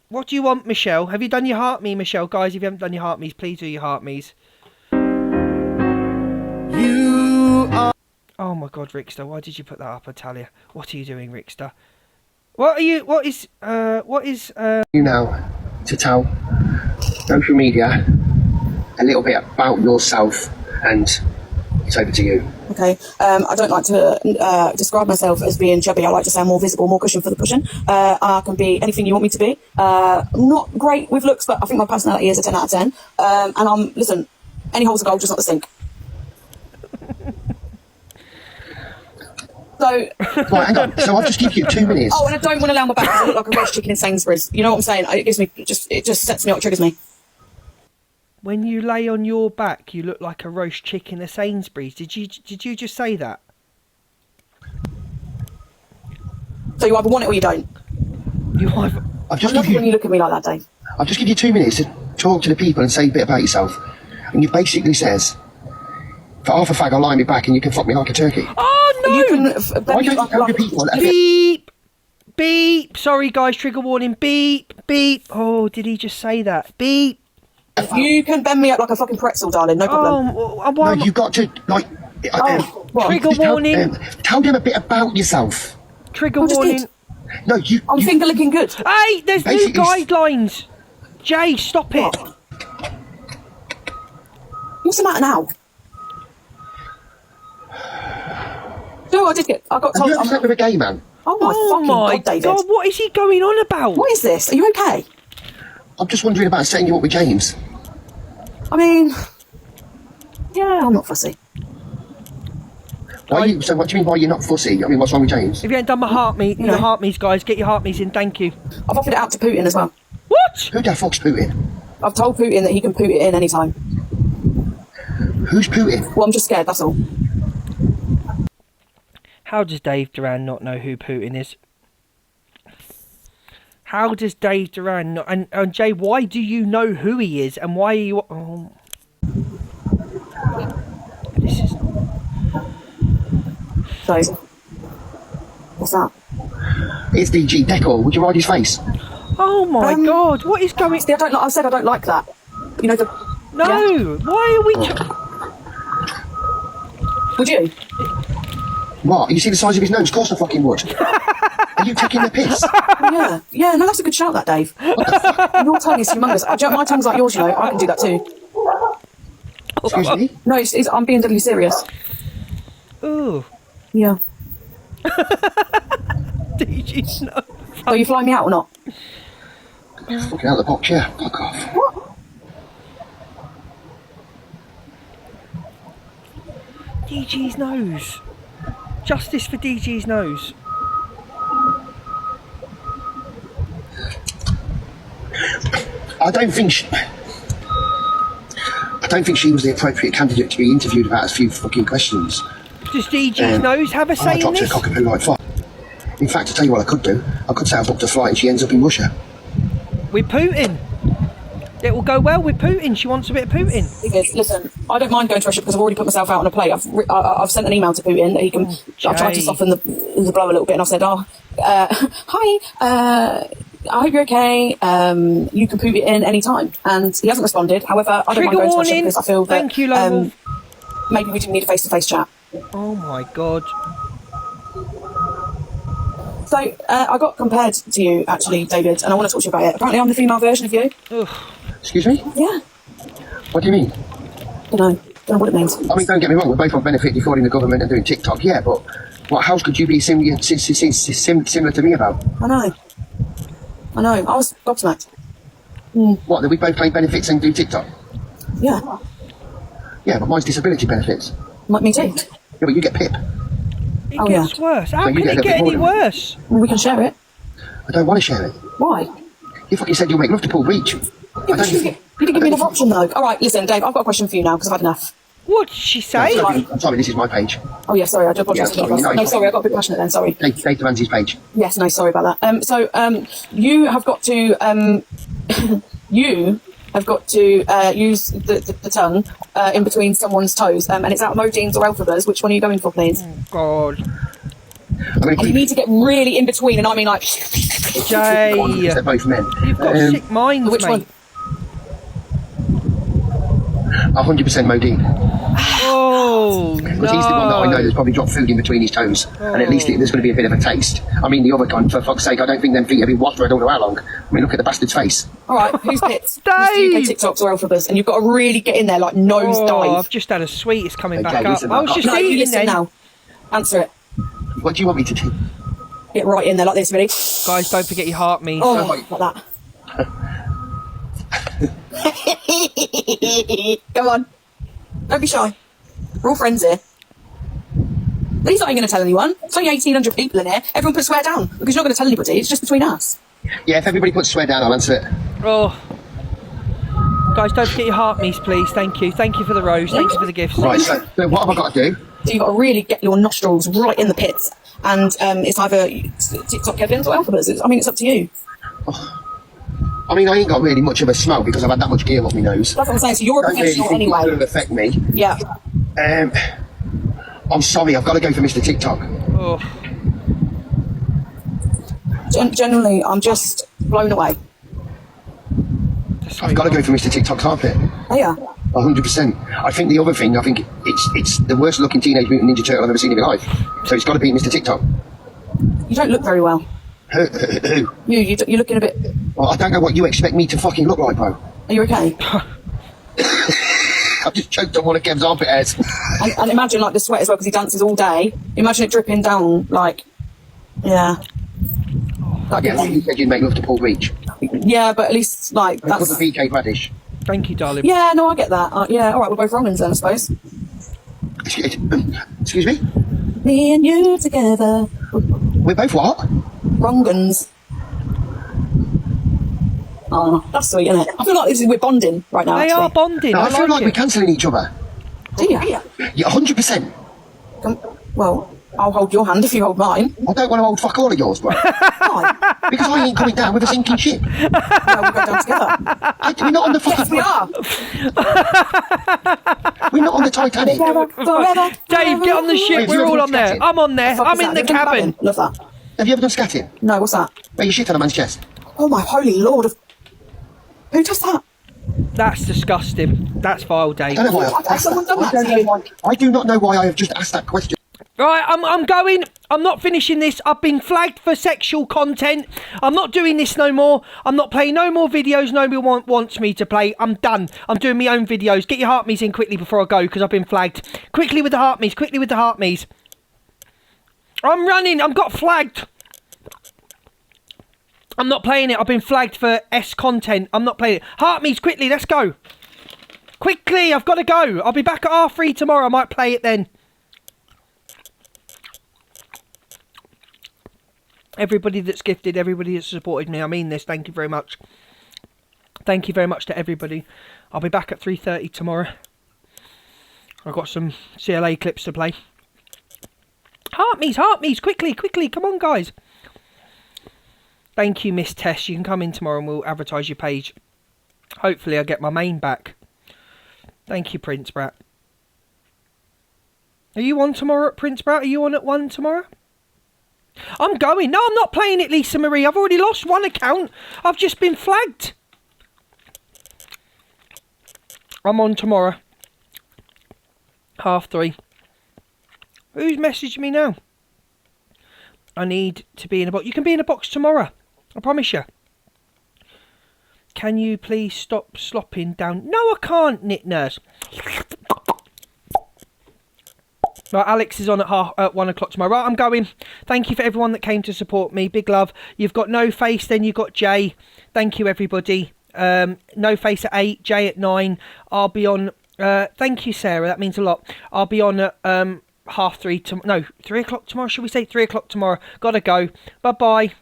What do you want, Michelle? Have you done your heart me, Michelle? Guys, if you haven't done your heart me's, please do your heart me's. You are... Oh my God, Rickster, why did you put that up, Atalia? What are you doing, Rickster? What is you now to tell social media a little bit about yourself, and it's over to you. Okay, I don't like to describe myself as being chubby. I like to sound more visible, more cushion for the pushing. I can be anything you want me to be. I'm not great with looks, but I think my personality is a 10 out of 10. And listen, any hole's a goal, just not the sink. So, right, hang on. So I'll just give you 2 minutes. Oh, and I don't want to lay on my back because I look like a roast chicken in Sainsbury's. You know what I'm saying? It just sets me up, triggers me. When you lay on your back, you look like a roast chicken at Sainsbury's. Did you just say that? So you either want it or you don't. I've just I love it when you look at me like that, Dave. I'll just give you 2 minutes to talk to the people and say a bit about yourself. And you basically says, for half a fag, I'll lie me back and you can fuck me like a turkey. Oh, no! You can Why don't you tell the people that... Beep! Beep! Sorry, guys, trigger warning. Beep! Beep! Oh, did he just say that? Beep! You can bend me up like a fucking pretzel, darling, no problem. Why no, you've got to, like, What? Trigger Just warning. Tell them a bit about yourself. Trigger I just warning. did. No, I'm finger licking good. Hey, there's new Basically- guidelines. Jay, stop it. What's the matter now? No, I got Have told. you ever slept with a gay man? Oh my fucking my God, David. God, what is he going on about? What is this? Are you okay? I'm just wondering about setting you up with James. I mean, yeah, I'm not fussy. So what do you mean, why you're not fussy? I mean, what's wrong with James? If you haven't done my heart meat, your heart meats, guys, get your heart meats in, thank you. I've offered it out to Putin as well. What? Who the fuck's Putin? I've told Putin that he can put it in any time. Who's Putin? Well, I'm just scared, that's all. How does Dave Duran not know who Putin is? How does Dave Duran not... And Jay, why do you know who he is? And why are you... Oh. This is... So, what's that? It's DG Decor. Would you ride his face? Oh my God, what is going... See, I said I don't like that. You know the... No, yeah. why are we... Would you? What? You see the size of his nose? Of course I fucking would. Are you taking the piss? Yeah. Yeah, no, that's a good shout, that, Dave. Your tongue is humongous. My tongue's like yours, you know. I can do that too. Excuse me? No, I'm being deadly serious. Ooh. Yeah. DG's no. So you fly me out or not? Fucking out of the box, yeah. Fuck off. What? DG's nose. Justice for DG's nose. I don't think she was the appropriate candidate to be interviewed about a few fucking questions. Does DG's nose have a say I in dropped her this? cockapoo like fuck. In fact, I tell you what I could do. I could say I booked a flight and she ends up in Russia. With Putin. It will go well with Putin. She wants a bit of Putin. Listen, I don't mind going to Russia because I've already put myself out on a plate. I've sent an email to Putin that he can... I've tried to soften the blow a little bit and I've said, hi, I hope you're okay. You can put it in any time. And he hasn't responded. However, I don't mind going to Russia because I feel that Thank you, Lowell. maybe we do need a face-to-face chat. Oh my God. So, I got compared to you, actually, David, and I want to talk to you about it. Apparently I'm the female version of you. Ugh. Excuse me? Yeah. What do you mean? Don't know what it means. I mean, don't get me wrong, we're both on benefit defrauding the government and doing TikTok, yeah, but what house could you be similar to me about? I know. I was gobsmacked. What, that we both claim benefits and do TikTok? Yeah. Yeah, but mine's disability benefits. Me too. Yeah, but you get PIP. It gets worse. How So you can get a it little get bit more any than me. worse? Well, we can share it. I don't want to share it. Why? You fucking said you'll make love to Paul Reach. Yeah, but you didn't give me another option, though. All right, listen, Dave, I've got a question for you now because I've had enough. What did she say? I'm sorry, this is my page. Oh, yeah, sorry, I do apologise. Yeah, sorry, No, sorry, I got a bit passionate then, sorry. Dave Duran's page. Yes, no, sorry about that. You have got to, you have got to use the tongue in between someone's toes, and it's out Modines or Elphabas. Which one are you going for, please? Oh, God. And you need to get really in between, and I mean like... Jay. They're both men. You've got sick minds, Which mate. one? 100% Modine. Oh, Because he's the one that I know that's probably dropped food in between his toes. And at least there's going to be a bit of a taste. I mean, the other kind, for fuck's sake, I don't think them feet have been washed for I don't know how long. I mean, look at the bastard's face. All right, who's pits? Who's UK TikToks or Elphabas? And you've got to really get in there, like nose Oh, dive. I've just had a sweet. It's coming Okay, back up. listen, I was just No, you eating listen then. now. Answer it. What do you want me to do? Get right in there like this, ready? Guys, don't forget your heart meat. Oh, like that. Come on. Don't be shy. We're all friends here. But he's not even going to tell anyone. It's only 1,800 people in here. Everyone put swear down. Because you're not going to tell anybody. It's just between us. Yeah, if everybody puts swear down, I'll answer it. Oh. Guys, don't forget your heart meats, please. Thank you. Thank you for the rose. Thank you for the gifts. Right, so what have I got to do? So you've got to really get your nostrils right in the pits. And it's either TikTok Kevin's or Elphabas. I mean, it's up to you. I mean, I ain't got really much of a smell because I've had that much gear off my nose. That's what I'm saying. So you're a Don't really professional think anyway. it's going to affect me. Yeah. I'm sorry, I've got to go for Mr. TikTok. Oh. Generally, I'm just blown away. I've got to go for Mr. TikTok carpet. Oh, yeah. 100%. I think the other thing, I think it's the worst looking Teenage Mutant Ninja Turtle I've ever seen in my life. So it's got to be Mr. TikTok. You don't look very well. Who? You're looking a bit... Well, I don't know what you expect me to fucking look like, bro. Are you okay? I've just choked on one of Kev's armpit hairs. And imagine like the sweat as well, because he dances all day. Imagine it dripping down, like... Yeah. Like, Yeah, you said you'd make love to Paul Reach. Yeah, but at least, like, Put that's... the VK Radish. Thank you, darling. Yeah, no, I get that. Yeah, all right, we're both wrong then, I suppose. Excuse me? Me and you together. We're both what? Wrongans. Oh, that's sweet, isn't it? I feel like we're bonding right now. They actually. are bonding. No, I feel like it. we're cancelling each other. Do you? Yeah, 100%. Well, I'll hold your hand if you hold mine. I don't want to hold fuck all of yours, bro. Why? Because I ain't coming down with a sinking ship. Well, we'll go down together. We're not on the fucking... Yes, we are. We're not on the Titanic. Forever. Dave, get on the ship. We're all on there. I'm on there. I'm in the cabin. Love that. Have you ever done scatting? No, what's that? Where you shit on a man's chest. Oh my holy lord! Who does that? That's disgusting. That's vile, Dave. I don't know why Has someone done that to you? I do not know why I have just asked that question. Right, I'm going. I'm not finishing this. I've been flagged for sexual content. I'm not doing this no more. I'm not playing no more videos nobody wants me to play. I'm done. I'm doing my own videos. Get your heart me's in quickly before I go, because I've been flagged. Quickly with the heart me's. Quickly with the heart me's. I'm running. I've got flagged. I'm not playing it. I've been flagged for S content. I'm not playing it. Heart me's quickly. Let's go. Quickly. I've got to go. I'll be back at R3 tomorrow. I might play it then. Everybody that's gifted, everybody that's supported me, I mean this, thank you very much. Thank you very much to everybody. I'll be back at 3:30 tomorrow. I've got some CLA clips to play. Heart me's, quickly, come on guys. Thank you, Miss Tess. You can come in tomorrow and we'll advertise your page. Hopefully I'll get my main back. Thank you, Prince Brat. Are you on tomorrow at Prince Brat? Are you on at 1 tomorrow? I'm going. No, I'm not playing it, Lisa Marie. I've already lost one account. I've just been flagged. I'm on tomorrow. 3:30. Who's messaged me now? I need to be in a box. You can be in a box tomorrow. I promise you. Can you please stop slopping down? No, I can't, Knit Nurse. Right, Alex is on at 1 o'clock tomorrow. Right, I'm going. Thank you for everyone that came to support me. Big love. You've got No Face, then you've got Jay. Thank you, everybody. No Face at 8, Jay at 9. I'll be on... thank you, Sarah. That means a lot. I'll be on at 3:30 tomorrow. No, 3 o'clock tomorrow. Should we say 3 o'clock tomorrow? Gotta go. Bye-bye.